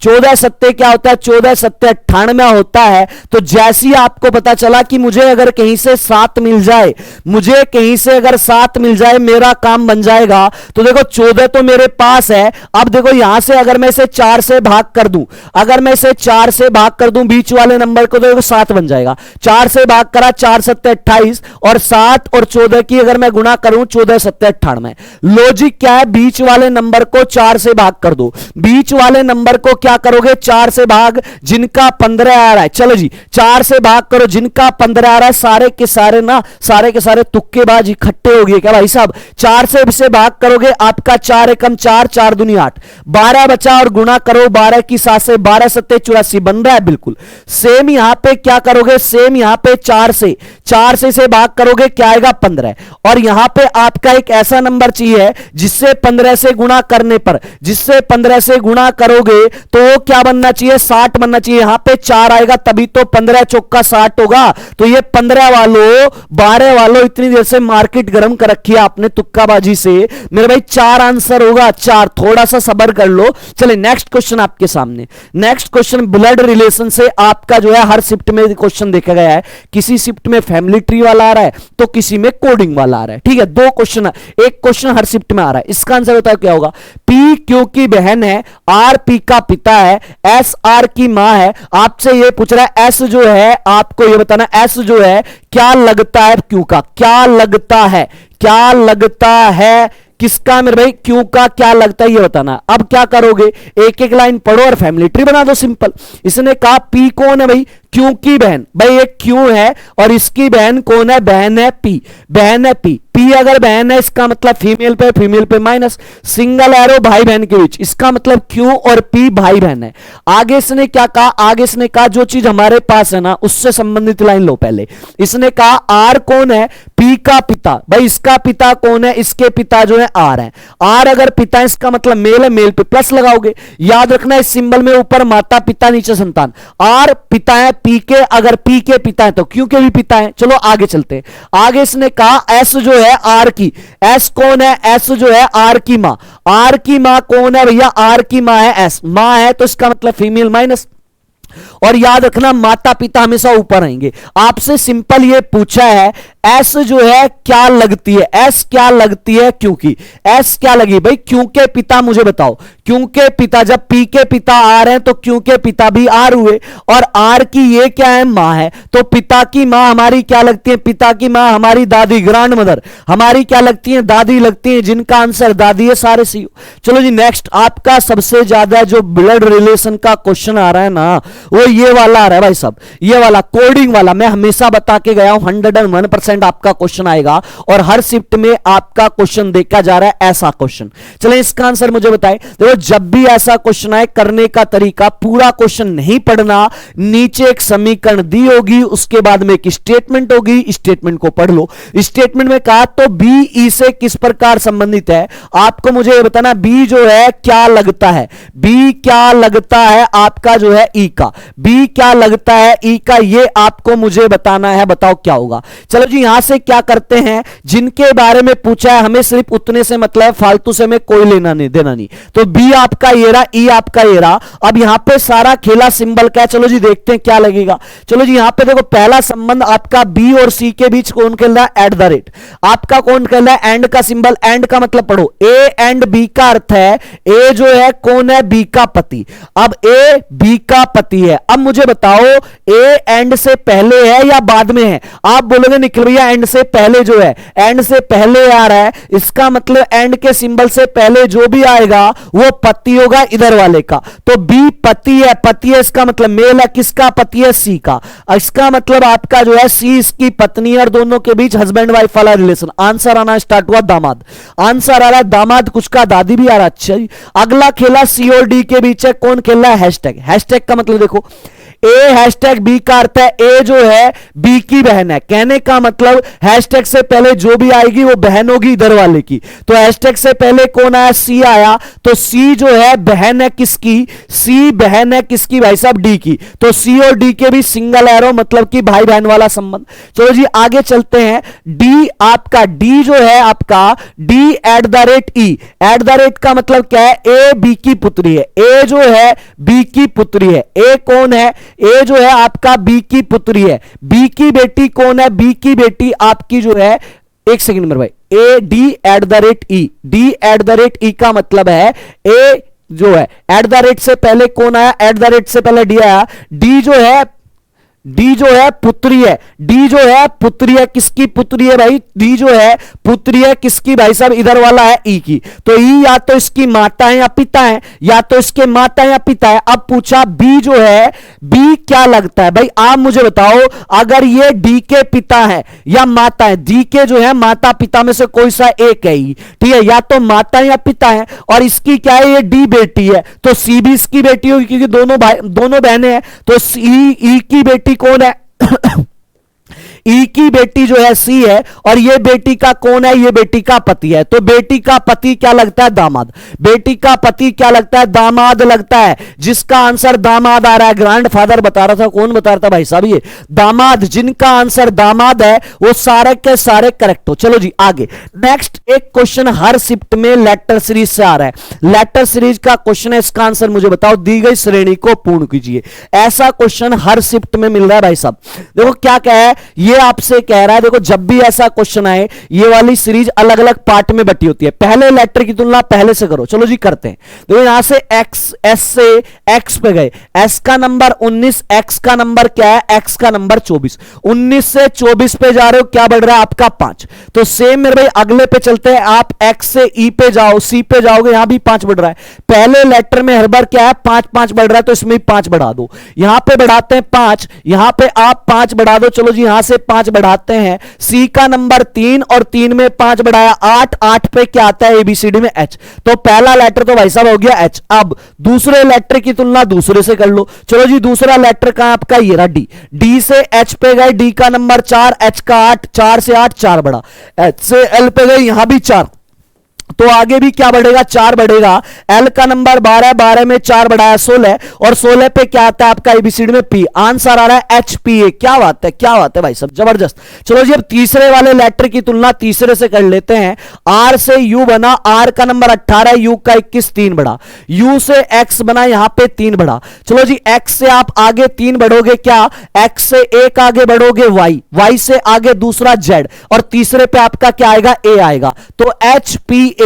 14 सत्ते क्या होता है, 14 सत्ते 98 होता है। तो जैसी आपको पता चला कि मुझे अगर कहीं से 7 मिल जाए, मुझे कहीं से अगर 7 मिल जाए मेरा काम बन जाए। तो देखो 14 तो मेरे पास है। अब देखो यहां से अगर मैं इसे 4 से भाग कर दूं, अगर मैं इसे 4 से भाग कर दूं बीच वाले नंबर को, तो देखो 7 बन जाएगा। 4 से भाग करा, 4 सत्ते 28 और 7 और 14 की अगर मैं गुना करूं 14 सत्ते 98। लॉजिक क्या है? बीच वाले नंबर को 4 से भाग कर दो। बीच वाले नंबर को क्या करोगे? 4 से भाग, जिनका 15 आ रहा है, चलो जी 4 से भाग करो, जिनका 15 आ रहा है सारे के सारे ना, सारे के सारे तुक्केबाज इकट्ठे हो गए क्या भाई साहब? 4 से भाग करोगे, आपका 4 एकम 4, 4 दूनी 8, 12 बचा और गुना करो 12 की 7 से, 12 सत्ते 84 बन रहा है बिल्कुल सेम। यहां पे क्या करोगे? सेम यहां पे 4 से भाग करोगे, क्या आएगा? 15। और यहां पे आपका एक ऐसा नंबर चाहिए जिससे 15 से गुणा करने पर, जिससे 15 से गुणा करोगे तो वो क्या बनना चाहिए? 60 बनना चाहिए। यहां पे 4 आएगा तभी तो 15 चौका 60 होगा। तो ये 15 वालों 12 वालों इतनी देर से मार्केट गर्म कर रखी है आपने तुक्काबाजी से, मेरे भाई 4 आंसर होगा, 4। थोड़ा सा सब्र कर लो। चले नेक्स्ट क्वेश्चन आपके सामने। नेक्स्ट क्वेश्चन ब्लड रिलेशन से आपका जो है हर शिफ्ट में क्वेश्चन देखा गया है। किसी शिफ्ट में फैमिली ट्री वाला आ रहा है तो किसी में कोडिंग वाला आ रहा है, ठीक है। 2 क्वेश्चन, एक क्वेश्चन हर शिफ्ट में आ रहा है। इसका आंसर बताओ क्या होगा। पी क्यू की बहन है, आर पी का पिता है, एस आर की मां है। आपसे ये पूछ रहा है एस जो है, आपको ये बताना एस जो है क्या लगता है क्यू का, क्या लगता है, क्या लगता है किसका मेरे भाई, क्यू का क्या लगता है ये बताना। अब क्या करोगे? एक एक लाइन पढ़ो और फैमिली ट्री बना दो, सिंपल। इसने कहा पी कौन है भाई, क्यू की बहन। भाई एक क्यू है और इसकी बहन कौन है? बहन है पी, बहन है पी। पी अगर बहन है इसका मतलब फीमेल पे माइनस, सिंगल एरो भाई बहन के बीच, इसका मतलब क्यू और पी भाई बहन है। आगे इसने क्या कहा? आगे इसने कहा जो चीज हमारे पास है ना उससे संबंधित लाइन लो पहले। इसने कहा आर कौन है? पी का पिता। भाई इसका पिता कौन है? इसके पिता जो है आर है। आर अगर पिता है इसका मतलब मेल है, मेल पे प्लस लगाओगे। याद रखना इस सिंबल में ऊपर माता पिता नीचे संतान। आर पिता है पी के, अगर पी के पिता है तो क्यू के भी पिता है। चलो आगे चलते हैं। आगे इसने कहा एस जो है आर की, एस कौन है? एस जो है आर की मां। आर की मां कौन है भैया? आर की मां है एस, मां है तो इसका मतलब फीमेल माइनस। और याद रखना माता पिता हमेशा ऊपर आएंगे। आपसे सिंपल ये पूछा है एस जो है क्या लगती है, एस क्या लगती है, क्योंकि एस क्या लगी भाई, क्योंकि पिता मुझे बताओ, क्योंकि पिता, जब पी के पिता आर हैं तो क्योंकि पिता भी आर हुए, और आर की ये क्या है, मां है, तो पिता की मां हमारी क्या लगती है, पिता की मां हमारी दादी, ग्रैंड मदर हमारी क्या लगती है, दादी लगती है, जिनका आंसर दादी है, सारे सी। चलो जी नेक्स्ट, आपका सबसे ज्यादा जो ब्लड रिलेशन का क्वेश्चन आ रहा है ना, वो ये वाला आ रहा है भाई साहब, ये वाला कोडिंग वाला। मैं हमेशा बता के गया हूं 101% आपका क्वेश्चन आएगा, और हर शिफ्ट में आपका क्वेश्चन देखा जा रहा है ऐसा क्वेश्चन। चलें इसका आंसर मुझे बताएं। देखो जब भी ऐसा क्वेश्चन आए, करने का तरीका, पूरा क्वेश्चन नहीं पढ़ना, नीचे एक समीकरण दी होगी, उसके बाद में एक स्टेटमेंट होगी, स्टेटमेंट को पढ़ लो। स्टेटमेंट में कहा तो बी ई से किस प्रकार संबंधित है, आपको मुझे बताना। बी जो है क्या लगता है, बी क्या लगता है आपका जो है ई का, बी क्या लगता है ई का, ये आपको मुझे बताना है। बताओ क्या होगा। चलो जी यहां से क्या करते हैं, जिनके बारे में पूछा है हमें सिर्फ उतने से मतलब है, फालतू से हमें कोई लेना नहीं देना नहीं। तो बी आपका ये रहा, ई आपका ये रहा। अब यहां पे सारा खेला सिंबल का है, चलो जी देखते हैं क्या लगेगा। चलो जी यहां पे देखो पहला संबंध आपका बी और सी के बीच कौन खेल रहा है, एट द रेट। आपका कौन खेल रहा है, एंड का सिंबल, एंड का मतलब पढ़ो, ए एंड बी का अर्थ है, ए जो है कौन है, बी का पति। अब ए बी का पति है। अब मुझे बताओ ए एंड से पहले है या बाद में है, आप बोलोगे निखिल भैया एंड से पहले जो है, एंड से पहले आ रहा है, इसका मतलब एंड के सिंबल से पहले जो भी आएगा वो पति होगा इधर वाले का। तो बी पति है, पति है इसका मतलब मेल है, किसका पति है, सी का। इसका मतलब आपका जो है सी इसकी पत्नी, और दोनों के बीच हस्बैंड वाइफ वाला रिलेशन। आंसर आना स्टार्ट हुआ दामाद, आंसर आ रहा है दामाद, कुछ का दादी भी आ रहा है। अच्छा अगला खेला सी और डी के बीच है, कौन खेल रहा है, हैशटैग। हैशटैग का मतलब देखो ए हैशटैग बी का अर्थ है ए जो है बी की बहन है, कहने का मतलब हैशटैग से पहले जो भी आएगी वो बहन होगी इधर वाले की। तो हैशटैग से पहले कौन आया, सी आया, तो सी जो है बहन है किसकी, सी बहन है किसकी भाई साहब, डी की। तो सी और डी के भी सिंगल एरो मतलब कि भाई बहन वाला संबंध। चलो जी आगे चलते हैं। डी आपका, डी जो है आपका D at the rate E, eight the rate का मतलब क्या है, ए बी की पुत्री है, ए जो है बी की पुत्री है। ए कौन है, ए जो है आपका बी की पुत्री है। बी की बेटी कौन है, बी की बेटी आपकी जो है, एक सेकंड मेरे भाई, A D at the rate E, D at the rate E का मतलब है ए जो है एट द रेट से पहले कौन आया, एट द रेट से पहले डी आया। डी जो है, डी जो है पुत्री है, डी जो है पुत्री है, किसकी पुत्री है भाई, डी जो है पुत्री है किसकी भाई साहब, इधर वाला है ई की। तो ई या तो इसकी माता है या पिता है, या तो इसके माता या पिता है। अब पूछा बी जो है, बी क्या लगता है भाई, आप मुझे बताओ, अगर ये डी के पिता है या माता है, डी के जो है माता पिता में से कोई सा एक है ही, ठीक है, या तो माता या पिता है, और इसकी क्या है, ये डी बेटी है, तो सी भी इसकी बेटी होगी क्योंकि दोनों भाई दोनों बहनें हैं। तो सी ई की बेटी कौन है ई की बेटी जो है सी है, और ये बेटी का कौन है, ये बेटी का पति है। तो बेटी का पति क्या लगता है, दामाद। बेटी का पति क्या लगता है, दामाद लगता है, जिसका आंसर दामाद आ रहा है। ग्रैंड फादर बता रहा था, कौन बता रहा था भाई साहब, ये दामाद, जिनका आंसर दामाद है वो सारे के सारे करेक्ट हो। चलो जी आगे नेक्स्ट, एक क्वेश्चन हर शिफ्ट में लेटर सीरीज से आ रहा है। लेटर सीरीज का क्वेश्चन है, इसका आंसर मुझे बताओ, दी गई श्रेणी को पूर्ण कीजिए। ऐसा क्वेश्चन हर शिफ्ट में मिल रहा है भाई साहब। देखो क्या क्या है, ये आपसे कह रहा है, देखो जब भी ऐसा क्वेश्चन आए, ये वाली सीरीज अलग अलग पार्ट में बटी होती है, पहले लेटर की तुलना पहले से करो। चलो जी करते हैं। देखो यहां से एक्स, एस से एक्स पे गए, एस का नंबर 19, एक्स का नंबर क्या है, एक्स का नंबर 24, 19 से 24 पे जा रहे हो, क्या बढ़ रहा है आपका 5। तो सेम मेरे भाई अगले पे चलते हैं, आप एक्स से ई पे जाओ, सी पे जाओगे, यहां भी 5 बढ़ रहा है। पहले लेटर में हर बार क्या है, 5 5 बढ़ रहा है, तो इसमें 5 बढ़ा दो। यहां पे बढ़ाते हैं 5, यहां पे आप 5 बढ़ा दो। चलो जी यहां से 5 बढ़ाते हैं, सी का नंबर 3 और 3 में 5 बढ़ाया 8, 8 पे क्या आता है एबीसीडी में एच। तो पहला लेटर तो भाई साहब हो गया एच। अब दूसरे लेटर की तुलना दूसरे से कर लो। चलो जी दूसरा लेटर का आपका ये रहा डी, डी से एच पे गए, डी का नंबर 4, एच का 8, 4 से 8 4 बढ़ा, एच से एल पे गए, यहां भी 4, तो आगे भी क्या बढ़ेगा, 4 बढ़ेगा। एल का नंबर 12, 12 में 4 बढ़ाया 16, और 16 पे क्या आता है आपका एबीसीडी में पी, आंसर आ रहा है HPA। क्या बात है, क्या बात है भाई सब, जबरदस्त। चलो जी अब तीसरे वाले लेटर की तुलना तीसरे से कर लेते हैं। आर से यू बना, आर का नंबर 18, यू का 21, 3 बढ़ा। यू से एक्स बना, यहां पे 3 बढ़ा। चलो जी एक्स से आप आगे 3 बढ़ोगे, क्या एक्स से एक आगे बढ़ोगे वाई, वाई से आगे दूसरा जेड, और तीसरे पे आपका क्या आएगा, ए आएगा। तो HPA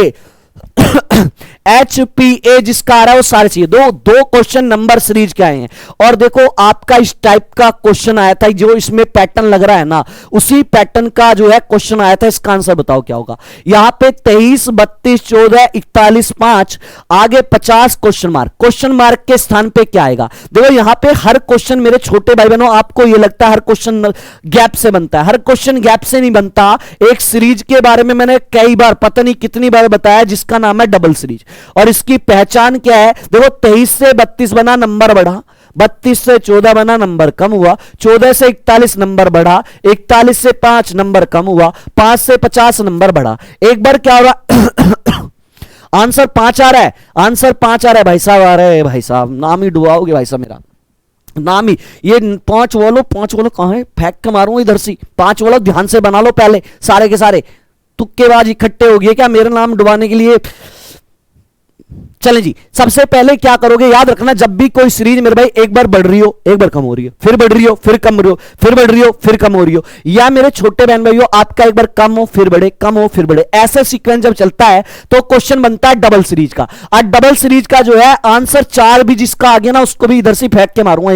HPA जिसका आ रहा है वो सारे चाहिए। दो क्वेश्चन नंबर सीरीज के आए हैं। और देखो आपका इस टाइप का क्वेश्चन आया था, जो इसमें पैटर्न लग रहा है ना, उसी पैटर्न का जो है क्वेश्चन आया था। इसका आंसर बताओ क्या होगा। यहां पे 23, 32, 14, 41, 5, आगे 50 क्वेश्चन मार्क के स्थान पे क्या आएगा। देखो यहां पे हर क्वेश्चन मेरे छोटे भाई बहनों, आपको ये लगता है हर क्वेश्चन गैप से बनता है, हर क्वेश्चन गैप से नहीं बनता। एक सीरीज के बारे में मैंने कई बार, पता नहीं कितनी बार बताया, जिसका नाम है डबल सीरीज। और इसकी पहचान क्या है, देखो 23 से 32 बना, नंबर बढ़ा। 32 से 14 बना, नंबर कम हुआ। 14 से 41 नंबर बढ़ा। 41 से 5 नंबर कम हुआ। 5 से 50 नंबर बढ़ा। एक बार क्या हो रहा आंसर 5 आ रहा है, आंसर 5 आ रहा है भाई साहब, आ रहा है भाई साहब, नाम ही डुबाओगे भाई साहब, मेरा नाम ही। ये 5 बोलो, 5 बोलो कहां है, फेंक के मारूंगा इधर से। 5 बोलो, ध्यान से बना लो पहले, सारे के सारे तुक्केबाज इकट्ठे हो गए क्या मेरा नाम डुबाने के लिए। चलें जी, सबसे पहले क्या करोगे, याद रखना, जब भी कोई सीरीज मेरे भाई एक बार बढ़ रही हो, एक बार कम हो रही है, फिर बढ़ रही हो, फिर कम हो रही हो, फिर बढ़ रही हो, फिर कम हो रही हो, या मेरे छोटे बहन भाइयों आपका एक बार कम हो फिर बढ़े, कम हो फिर बढ़े, ऐसा सीक्वेंस जब चलता है तो क्वेश्चन बनता है डबल सीरीज का। और डबल सीरीज का जो है आंसर 4 भी जिसका आ गया ना, उसको भी इधर से फेंक के मारूंगा,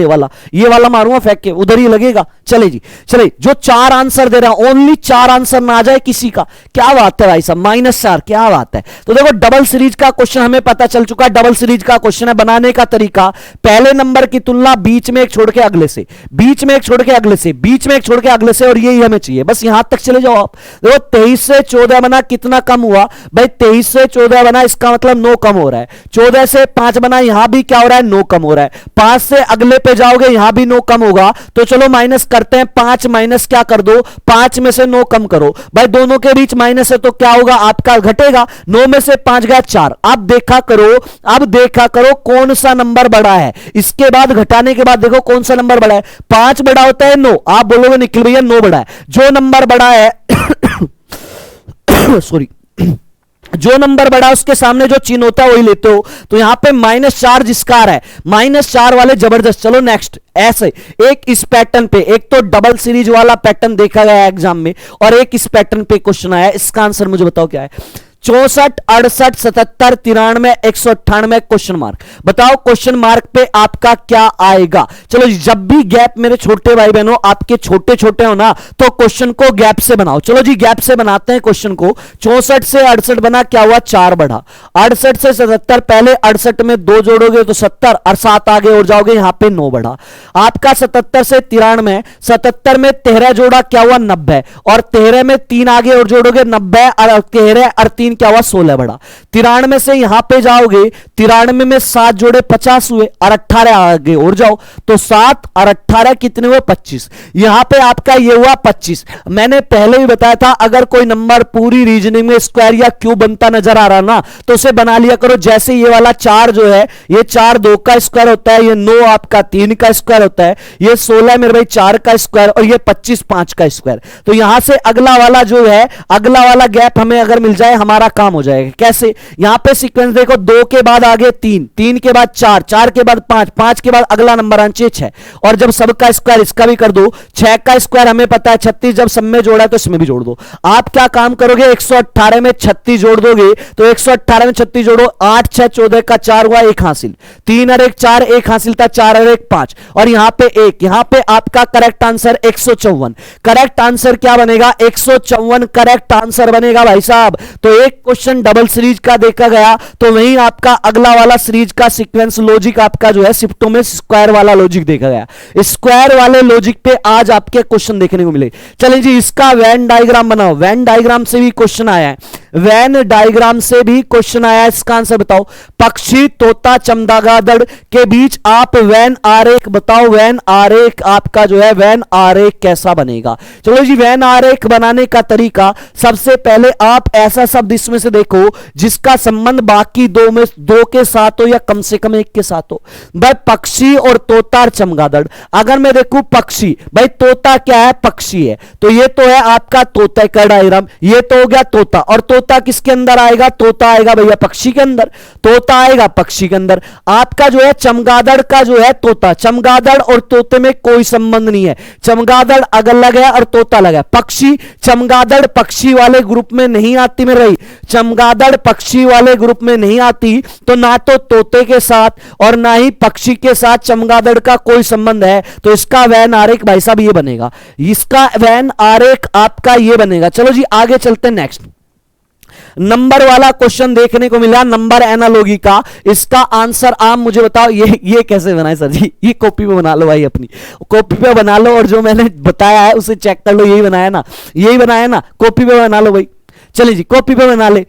ये वाला मारूंगा फेंक के, उधर ही लगेगा। चले जी, चले, जो 4 आंसर दे रहा हूं, ओनली 4 आंसर ना आ जाए किसी का, क्या बात है भाई साहब, -4, क्या बात है। तो देखो डबल सीरीज का क्वेश्चन हमें पता चल चुका है। डबल सीरीज का क्वेश्चन है, बनाने का तरीका, पहले नंबर की तुलना बीच में एक छोड़ के अगले से, बीच में एक छोड़ के अगले से, बीच में एक छोड़ के अगले से, और यही हमें चाहिए, बस यहां तक चले जाओ आप। देखो 23 से 14 बना, कितना कम हुआ भाई, 23 से 14 बना, इसका मतलब 9 कम हो रहा है। 14 से 5 बना, यहां भी क्या हो रहा है, 9 कम हो रहा है। 5 से अगले पे जाओगे, यहां भी 9 कम होगा। तो चलो माइनस करते हैं, 5 माइनस क्या कर दो, 5 में से 9 कम करो भाई, दोनों के बीच माइनस है तो क्या होगा आपका, घटेगा। 9 में से 5 गया 4। अब देखा करो, अब देखा करो कौन सा नंबर बड़ा है, इसके बाद घटाने के बाद देखो कौन सा नंबर बड़ा है। 5 बड़ा होता है 9, आप बोलोगे निखिल भैया 9 बड़ा है। जो नंबर बड़ा है सॉरी, जो नंबर बड़ा उसके सामने जो चिन्ह होता है वही लेते हो। तो यहां पे -4 जिसका आ रहा है, -4 वाले जबरदस्त। चलो नेक्स्ट, ऐसे एक इस पैटर्न पे, एक तो डबल सीरीज वाला पैटर्न देखा गया एग्जाम में, और एक इस पैटर्न पे क्वेश्चन आया। इसका आंसर मुझे बताओ क्या है। 64, 68, 77, 93, 198 क्वेश्चन मार्क। बताओ क्वेश्चन मार्क पे आपका क्या आएगा। चलो जब भी गैप मेरे छोटे भाई बहनों आपके छोटे छोटे हो ना, तो क्वेश्चन को गैप से बनाओ। चलो जी गैप से बनाते हैं क्वेश्चन को। 64 से 68 बना, क्या हुआ, 4 बढ़ा। 68 से 77, पहले 68 में 2 जोड़ोगे तो 70, और 7 आगे और जाओगे, यहां पे 9 बढ़ा। आपका 77 से 93, 77 में 13 जोड़ा, क्या हुआ, 90, और 13 में 3 आगे और जोड़ोगे, 90, और 13 और 3 क्या हुआ, 16 बढ़ा। 93 से यहां पे जाओगे, 93 में 7 जोड़े 50 हुए, और 18 आगे और जाओ तो 7 और 18 कितने हुए, 25। यहां पे आपका ये हुआ 25। मैंने पहले भी बताया था, अगर कोई नंबर पूरी रीजनिंग में स्क्वायर या क्यूब बनता नजर आ रहा ना, तो उसे बना लिया करो। जैसे ये वाला 4 जो है, ये 4 2 का स्क्वायर होता है, ये 9 आपका 3 का स्क्वायर होता है, ये 16 मेरे भाई 4 का स्क्वायर, और ये 25 5 का स्क्वायर। तो यहां से अगला वाला जो है, अगला वाला गैप हमें अगर मिल जाए, हमारा काम हो जाएगा। कैसे, यहां पे सीक्वेंस देखो, 2 के बाद आगे 3, 3 के बाद 4, 4 के बाद 5, 5 के बाद अगला नंबर आंचे 6, और जब सबका स्क्वायर इसका भी कर दो, 6 का स्क्वायर हमें पता है 36, जब सब में जोड़ा है तो इसमें भी जोड़ दो। आप क्या काम करोगे, 118 में 36 जोड़ दोगे, तो 118 में 36 जोड़ो, 8 6 14 का 4 हुआ, 1 हासिल, 3 और 1 4, 1 हासिल था, 4 और 1 5, और यहां पे 1, यहां पे आपका करेक्ट आंसर 154। करेक्ट आंसर क्या बनेगा, 154 करेक्ट आंसर बनेगा भाई साहब। तो एक क्वेश्चन डबल सीरीज का देखा गया, तो वहीं आपका अगला वाला सीरीज का सीक्वेंस लॉजिक आपका जो है शिफ्टों में स्क्वायर वाला लॉजिक देखा गया। स्क्वायर वाले लॉजिक पे आज आपके क्वेश्चन देखने को मिले। चलें जी, इसका वेन डायग्राम बनाओ। वेन डायग्राम से भी क्वेश्चन आया है। वैन डायग्राम से भी क्वेश्चन आया, इसका आंसर बताओ। पक्षी, तोता, चमगादड़ के बीच आप वैन आरेख बताओ। वैन आरेख आपका जो है वैन आरेख कैसा बनेगा? चलो जी, वैन आरेख बनाने का तरीका, सबसे पहले आप ऐसा शब्द इसमें से देखो जिसका संबंध बाकी दो के साथ हो या कम से कम एक के साथ हो। भाई पक्षी और तोता और चमगादड़, अगर मैं देखूं पक्षी, भाई तोता क्या है? पक्षी है, तो ये तो है आपका तोता का डायग्राम, ये तो हो गया तोता। और तोता किसके अंदर आएगा? तोता आएगा भैया पक्षी के अंदर, तोता आएगा पक्षी के अंदर। आपका जो है चमगादड़ का जो है तोता, चमगादड़ और तोते में कोई संबंध नहीं है, चमगादड़ अगर लगा और तोता लगा। पक्षी, चमगादड़ पक्षी वाले ग्रुप में नहीं आती, में रही चमगादड़ पक्षी वाले ग्रुप में नहीं आती, तो ना तो तोते के साथ और ना ही पक्षी के साथ चमगादड़ का कोई संबंध है, तो इसका वैन आरेख भाई साहब ये बनेगा, इसका वैन आरेख आपका ये बनेगा। चलो जी आगे चलते हैं। नेक्स्ट नंबर वाला क्वेश्चन देखने को मिला, नंबर एनालॉजी का। इसका आंसर आप मुझे बताओ, ये कैसे बनाए सर जी? ये कॉपी पे बना लो भाई, अपनी कॉपी पे बना लो, और जो मैंने बताया है उसे चेक कर लो। यही बनाया ना, यही बनाया ना, कॉपी पे बना लो भाई। चलिए जी कॉपी पे बना ले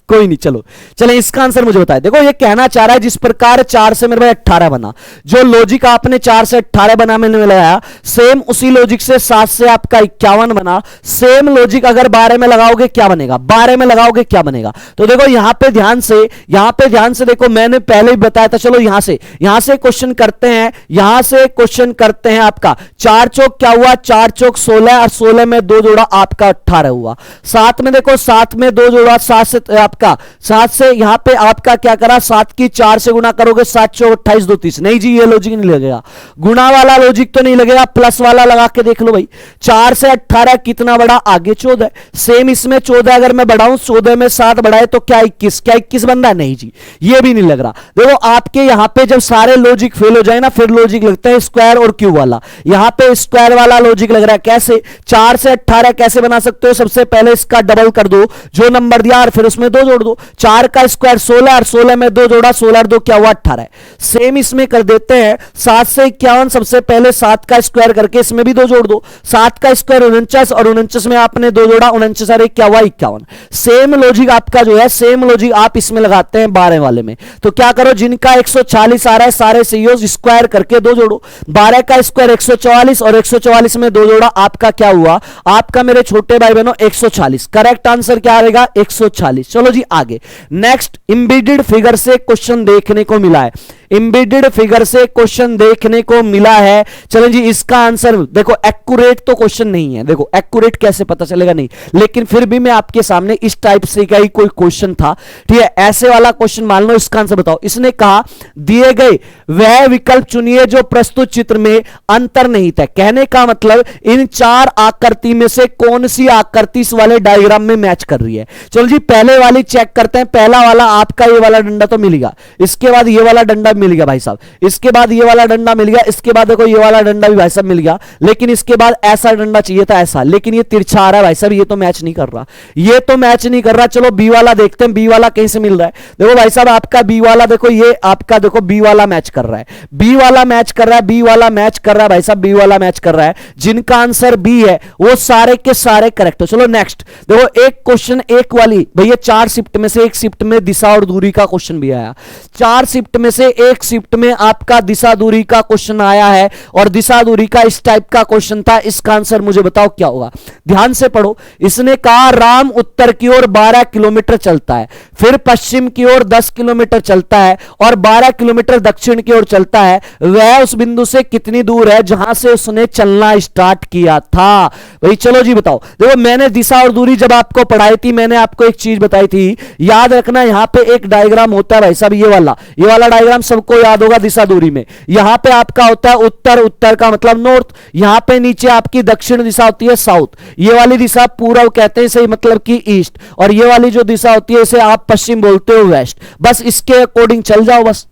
कोई नहीं, चलो चले इसका आंसर मुझे बताए। देखो ये कहना चाह रहा है जिस प्रकार 4 से मेरे भाई 18 बना, जो लॉजिक आपने 4 से 18 बना मैंने लगाया, सेम उसी लॉजिक से 7 से आपका 51 बना। सेम लॉजिक अगर 12 में लगाओगे क्या बनेगा? 12 में लगाओगे क्या बनेगा? तो देखो यहां पे ध्यान से देखो, मैंने पहले ही बताया था। चलो यहां से क्वेश्चन करते हैं, यहां से क्वेश्चन करते हैं। आपका 4 चौक क्या हुआ? 4 चौक 16, और 16 में 2 जोड़ा आपका 18 हुआ। 7 में देखो, 7 में 2 जोड़ा 7 से आपका 7 से यहां पे आपका क्या करा? 7 की 4 से गुना करोगे, 7 चौक 28, 2 30। नहीं जी ये लॉजिक नहीं लगेगा, गुणा वाला लॉजिक तो नहीं लगेगा, प्लस वाला लगा के देख लो भाई। 4 से 18 कितना बड़ा? आगे 14। सेम इसमें 14 अगर मैं बढ़ाऊं, 14 में 7 बढ़ाए तो क्या 21? क्या 21 बन रहा है? नहीं जी ये भी नहीं लग रहा। देखो आपके यहां पे जब सारे लॉजिक फेल हो जाए ना, फिर लॉजिक लगता है स्क्वायर और क्यूब वाला। यहां पे स्क्वायर वाला लॉजिक लग रहा है। कैसे? 4 से 18 कैसे बना सकते हो? सबसे पहले इसका डबल कर दो, जो नंबर दिया, और फिर उसमें 2 जोड़ दो। 4 का स्क्वायर 16, और 16 में 2 जोड़ा, 16 और 2 क्या हुआ? 18। सेम इसमें कर देते हैं 7 से 51। सबसे पहले 7 का स्क्वायर करके इसमें भी 2 जोड़ दो। 7 का स्क्वायर 49, और 49 में आपने 2 जोड़ा, 49 और 1 क्या हुआ? 51। सेम लॉजिक आपका जो है, सेम लॉजिक आप इसमें लगाते हैं 12 वाले में। तो क्या करो, जिनका 140 आ रहा है सारे सीईओ स्क्वायर करके 2 जोड़ो। 12 का स्क्वायर 144, और 144 में 2 जोड़ा, आपका क्या हुआ? आपका मेरे छोटे भाई बहनों 140। करेक्ट आंसर क्या आएगा? 140। चलो जी आगे। नेक्स्ट एम्बेडेड फिगर से क्वेश्चन देखने को मिला है, एम्बेडेड फिगर से क्वेश्चन देखने को मिला है। चलो जी इसका आंसर देखो, एक्यूरेट तो क्वेश्चन नहीं है, देखो एक्यूरेट कैसे पता चलेगा? नहीं, लेकिन फिर भी मैं आपके सामने इस टाइप से का ही कोई क्वेश्चन था, ठीक है, ऐसे वाला क्वेश्चन मान लो। इसका आंसर बताओ। इसने कहा दिए गए वह विकल्प चुनिए जो प्रस्तुत चित्र में अंतर्निहित है। कहने का मतलब इन 4 आकृति में से कौन सी आकृति इस वाले डायग्राम में मैच कर रही है। चलो जी पहले वाली चेक करते हैं। पहला वाला आपका ये वाला डंडा तो मिल गया, इसके बाद ये वाला डंडा मिल गया भाई साहब, इसके बाद ये वाला डंडा मिल गया, इसके बाद देखो ये वाला डंडा भी भाई साहब मिल गया, लेकिन इसके बाद ऐसा डंडा चाहिए था ऐसा, लेकिन ये तिरछा आ रहा है भाई साहब, ये तो मैच नहीं कर रहा, ये तो मैच नहीं कर रहा। चलो बी वाला देखते हैं, बी वाला कहीं से मिल रहा है। देखो भाई साहब आपका बी वाला देखो, ये आपका देखो बी वाला मैच कर रहा है, बी वाला मैच कर रहा है, बी वाला मैच कर रहा है भाई साहब, बी वाला मैच कर रहा है। जिनका आंसर बी है वो सारे के सारे करेक्ट हो। चलो नेक्स्ट देखो, एक क्वेश्चन एक वाली भैया 4 शिफ्ट में से एक शिफ्ट में दिशा और दूरी का क्वेश्चन भी आया। 4 शिफ्ट में से एक शिफ्ट में आपका दिशा दूरी का क्वेश्चन आया है, और दिशा दूरी का इस टाइप का क्वेश्चन था। इसका आंसर मुझे बताओ क्या होगा? ध्यान से पढ़ो। इसने कहा राम उत्तर की ओर 12 किलोमीटर चलता है, फिर पश्चिम की ओर 10 किलोमीटर चलता है, और 12 किलोमीटर दक्षिण की ओर चलता है। वह उस बिंदु से कितनी दूर है जहां से उसने चलना स्टार्ट किया था? भाई चलो जी बताओ। देखो मैंने दिशा और दूरी जब आपको पढ़ाई थी, मैंने आपको एक चीज बताई थी, याद रखना यहां पे एक डायग्राम होता है भाई साहब, ये वाला डायग्राम सबको याद होगा दिशा दूरी में। यहां पे आपका होता है उत्तर, उत्तर का मतलब नॉर्थ, यहां पे नीचे आपकी दक्षिण दिशा होती है साउथ, ये वाली दिशा पूर्व कहते हैं इसे, मतलब कि ईस्ट, और ये वाली जो दिशा होती है इसे आप पश्चिम बोलते हो वेस्ट। बस इसके अकॉर्डिंग चल जाओ, बस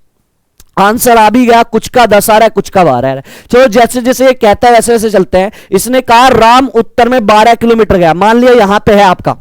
आंसर आ भी गया। कुछ का 10 आ रहा है, कुछ का 12 आ रहा है। चलो जैसे जैसे ये कहता है वैसे वैसे चलते हैं। इसने कहा राम उत्तर में 12 किलोमीटर गया, मान लिया यहां पे है आपका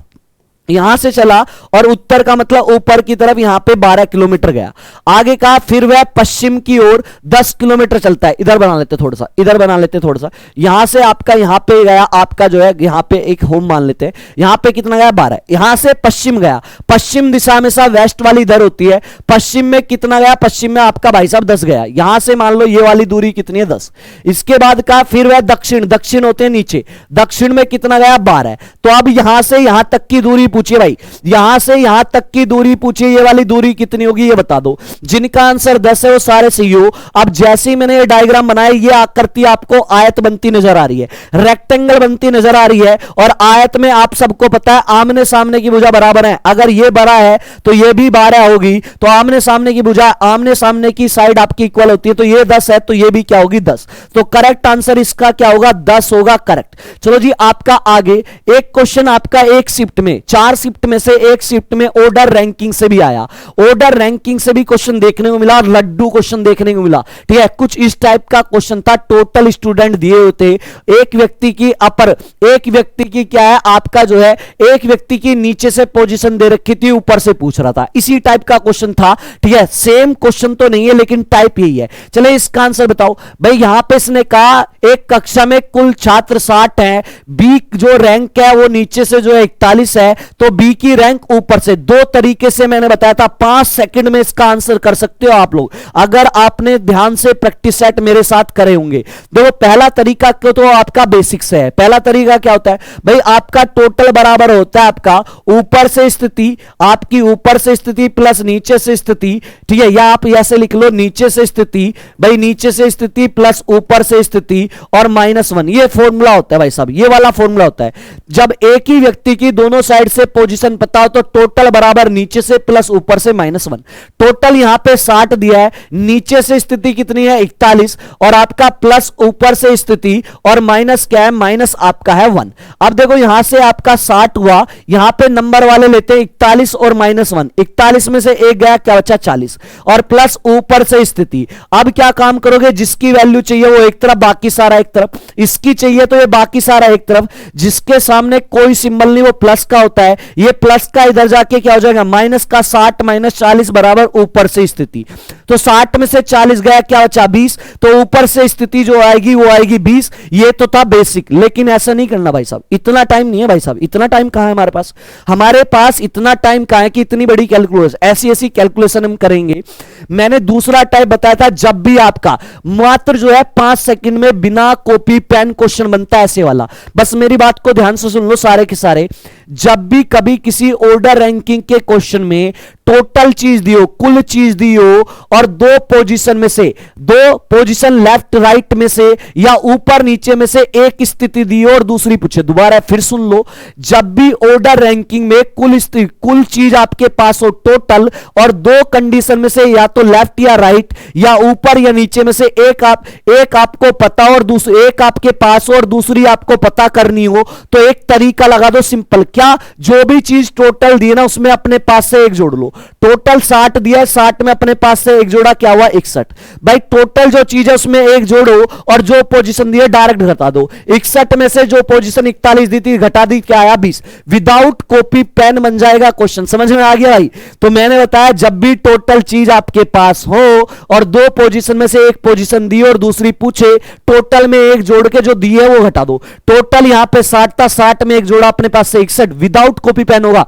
यहां से चला और उत्तर का मतलब ऊपर की तरफ यहां पे 12 किलोमीटर गया। आगे का फिर वह पश्चिम की ओर 10 किलोमीटर चलता है। इधर बना लेते थोड़ा सा, इधर बना लेते थोड़ा सा। यहां से आपका यहां पे गया, आपका जो है यहां पे एक होम मान लेते हैं। यहां पे कितना गया 12। यहां से पश्चिम गया, पश्चिम दिशा में सा वेस्ट वाली इधर होती है। पश्चिम में कितना गया, पश्चिम में आपका भाई साहब 10 गया। यहां से मान लो ये वाली दूरी कितनी है 10। इसके बाद का फिर वह दक्षिण, दक्षिण होते हैं नीचे, दक्षिण में कितना गया 12। तो अब यहां से यहां तक की दूरी पूछिए भाई, यहां से यहां तक की दूरी पूछिए, ये वाली दूरी कितनी होगी ये बता दो। जिनका आंसर 10 है वो सारे सही हो। अब जैसे ही मैंने ये डायग्राम बनाया, ये आकृति आपको आयत बनती नजर आ रही है, रेक्टेंगल बनती नजर आ रही है। और आयत में आप सबको पता है आमने सामने की भुजा बराबर है। अगर ये 12 है तो ये भी 12 होगी। तो आमने सामने की भुजा, आमने सामने की साइड आपकी इक्वल होती है। तो ये 10 है तो ये भी क्या होगी 10। तो करेक्ट आंसर इसका क्या होगा 10 होगा, करेक्ट। चलो जी आपका आगे एक क्वेश्चन आपका एक शिफ्ट में, 4 शिफ्ट में से एक शिफ्ट में ऑर्डर रैंकिंग से भी आया। ऑर्डर रैंकिंग से भी क्वेश्चन देखने को मिला और लड्डू क्वेश्चन देखने को मिला। ठीक है, कुछ इस टाइप का क्वेश्चन था। टोटल स्टूडेंट दिए होते, एक व्यक्ति की अपर, एक व्यक्ति की क्या है आपका जो है, एक व्यक्ति की नीचे से पोजीशन दे रखी थी, ऊपर से पूछ रहा था। इसी टाइप का क्वेश्चन था। ठीक है, सेम क्वेश्चन तो नहीं है लेकिन टाइप यही है। चले इसका आंसर बताओ भाई। यहां पे इसने कहा एक कक्षा में कुल छात्र 60 हैं, बी जो रैंक है वो नीचे से जो है 41 है, तो बी की रैंक ऊपर से। दो तरीके से मैंने बताया था, 5 सेकंड में इसका आंसर कर सकते हो आप लोग, अगर आपने ध्यान से प्रैक्टिस सेट मेरे साथ करे होंगे। देखो पहला तरीका तो आपका बेसिक से है। पहला तरीका क्या होता है भाई, आपका टोटल बराबर होता है आपका ऊपर से स्थिति, आपकी ऊपर से स्थिति प्लस नीचे से स्थिति। ठीक है, या आप ऐसे लिख लो नीचे से स्थिति, भाई नीचे से स्थिति प्लस ऊपर से स्थिति और -1। ये फॉर्मूला होता है भाई साहब, ये वाला फॉर्मूला होता है। जब एक ही व्यक्ति की दोनों साइड से पोजीशन पता हो तो टोटल बराबर नीचे से प्लस ऊपर से -1। टोटल यहां पे 60 दिया है, नीचे से स्थिति कितनी है 41 और आपका प्लस ऊपर से स्थिति और माइनस क्या है, माइनस आपका है 1। अब देखो यहां से आपका 60 हुआ, यहां पे नंबर वाले लेते हैं 41 और -1। 41 में से एक गया, क्या बचा 40 और प्लस ऊपर से स्थिति। अब क्या काम करोगे, जिसकी वैल्यू चाहिए वो एक तरफ, बाकी सारा एक तरफ। इसकी चाहिए तो ये बाकी सारा एक तरफ। जिसके सामने कोई सिंबल नहीं वो प्लस का होता है, ये प्लस का इधर जाके क्या हो जाएगा माइनस का। 60 - 40 बराबर ऊपर से स्थिति। तो 60 में से 40 गया, क्या बचा 20। तो ऊपर से स्थिति जो आएगी वो आएगी 20। ये तो था बेसिक, लेकिन ऐसा नहीं करना भाई साहब, इतना टाइम नहीं है भाई साहब। इतना टाइम कहां है हमारे पास, हमारे पास इतना टाइम कहां है कि इतनी बड़ी कैलकुलेशन, ऐसी ऐसी कैलकुलेशन हम करेंगे। मैंने दूसरा टाइप बताया था, जब भी आपका मात्र जो है 5 सेकंड में बिना कॉपी पेन क्वेश्चन बनता है ऐसे वाला। बस मेरी बात को ध्यान से सुन लो सारे के सारे। जब भी कभी किसी ऑर्डर रैंकिंग के क्वेश्चन में टोटल चीज दी हो, कुल चीज दी हो और दो पोजीशन में से, दो पोजीशन लेफ्ट राइट में से या ऊपर नीचे में से एक स्थिति दी हो और दूसरी पूछे, दोबारा फिर सुन लो। जब भी ऑर्डर रैंकिंग में कुल चीज आपके पास हो टोटल और दो कंडीशन में से या तो लेफ्ट या राइट या ऊपर या नीचे में से एक आपको पता और दूसरी एक आपके पास हो और दूसरी आपको पता करनी हो, तो एक तरीका लगा दो सिंपल। क्या, जो भी चीज टोटल दी है ना उसमें अपने पास से एक जोड़ लो। टोटल 60 दिया है, 60 में अपने पास से एक जोड़ा, क्या हुआ 61। भाई टोटल जो चीज है उसमें एक जोड़ो और जो पोजीशन दी है डायरेक्ट घटा दो। 61 में से जो पोजीशन 41 दी थी घटा दी, क्या आया 20। विदाउट कॉपी पेन बन जाएगा क्वेश्चन, समझ में आ गया भाई। तो मैंने बताया जब भी टोटल चीज आपके पास हो और दो पोजीशन में से एक पोजीशन दी और दूसरी पूछे, टोटल में एक जोड़ के जो दी है वो घटा दो। टोटल यहां पे 60 था, 60 में एक जोड़ा अपने पास से 61, विदाउट कॉपी पेन होगा।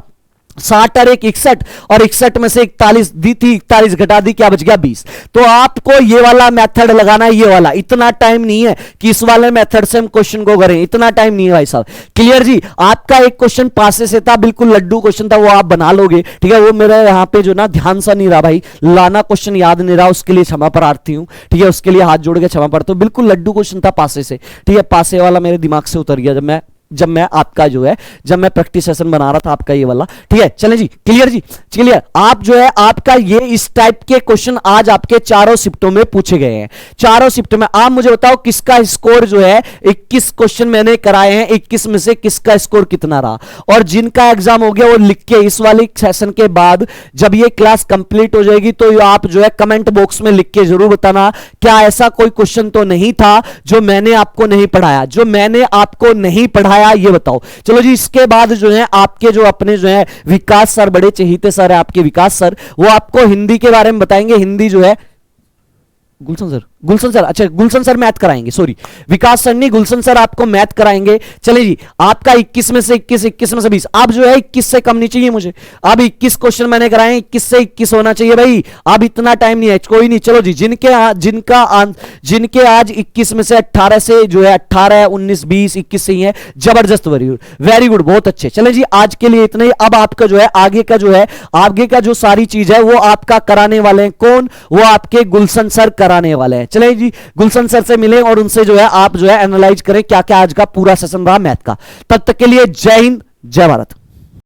60 और 61 और 61 में से 41 दी थी, 41 घटा दी, क्या बच गया 20। तो आपको ये वाला मेथड लगाना है, ये वाला। इतना टाइम नहीं है कि इस वाले मेथड से हम क्वेश्चन को करें, इतना टाइम नहीं है भाई साहब। क्लियर जी। आपका एक क्वेश्चन पासे से था, बिल्कुल लड्डू क्वेश्चन था, वो आप बना लोगे। ठीक है, वो मेरा यहाँ पे जो ना ध्यान सा नहीं रहा भाई, लाना क्वेश्चन याद नहीं रहा, उसके लिए क्षमा प्रार्थी हूं। ठीक है, उसके लिए हाथ जोड़ के क्षमा प्रार्थी हूं। बिल्कुल लड्डू क्वेश्चन था पासे से। ठीक है, पासे वाला मेरे दिमाग से उतर गया जब मैं आपका जो है, जब मैं प्रैक्टिस सेशन बना रहा था आपका ये वाला। ठीक है, चलें जी, क्लियर जी, क्लियर। आप जो है आपका ये इस टाइप के क्वेश्चन आज आपके चारों शिफ्टों में पूछे गए हैं, चारों शिफ्टों में। आप मुझे बताओ किसका स्कोर जो है, 21 क्वेश्चन मैंने कराए हैं, 21 में से किसका स्कोर कितना रहा। और जिनका एग्जाम हो गया वो लिख के, इस वाली सेशन के बाद जब ये क्लास कंप्लीट हो जाएगी तो आप जो है कमेंट बॉक्स में लिख के जरूर बताना, क्या ऐसा कोई क्वेश्चन तो नहीं था जो मैंने आपको नहीं पढ़ाया। जो मैंने आपको नहीं पढ़ाया आया ये बताओ। चलो जी, इसके बाद जो है आपके जो अपने जो है विकास सर, बड़े चहेते सर है आपके विकास सर, वो आपको हिंदी के बारे में बताएंगे। हिंदी जो है गुलशन सर, अच्छा गुलशन सर मैथ कराएंगे, सॉरी विकास सर नहीं, गुलशन सर आपको मैथ कराएंगे। चले जी, आपका 21 में से 21, 21 में से 20, अब जो है 21 से कम नहीं चाहिए मुझे। अब 21 क्वेश्चन मैंने कराए, 21 से 21 होना चाहिए भाई। अब इतना टाइम नहीं है, कोई नहीं। चलो जी, जिनके आज 21 में से 18 से जो है 18, 19, 20, 21 से ही है, जबरदस्त, वेरी गुड, बहुत अच्छे। चले जी, आज के लिए इतना ही। अब आपका जो है आगे का जो है, आगे का जो सारी चीज है वो आपका कराने वाले हैं कौन? वो आपके गुलशन सर कराने वाले हैं। चले जी, गुलशन सर से मिलें और उनसे जो है आप जो है एनालाइज करें क्या क्या आज का पूरा सेशन रहा मैथ का। तब तक के लिए जय हिंद, जय भारत।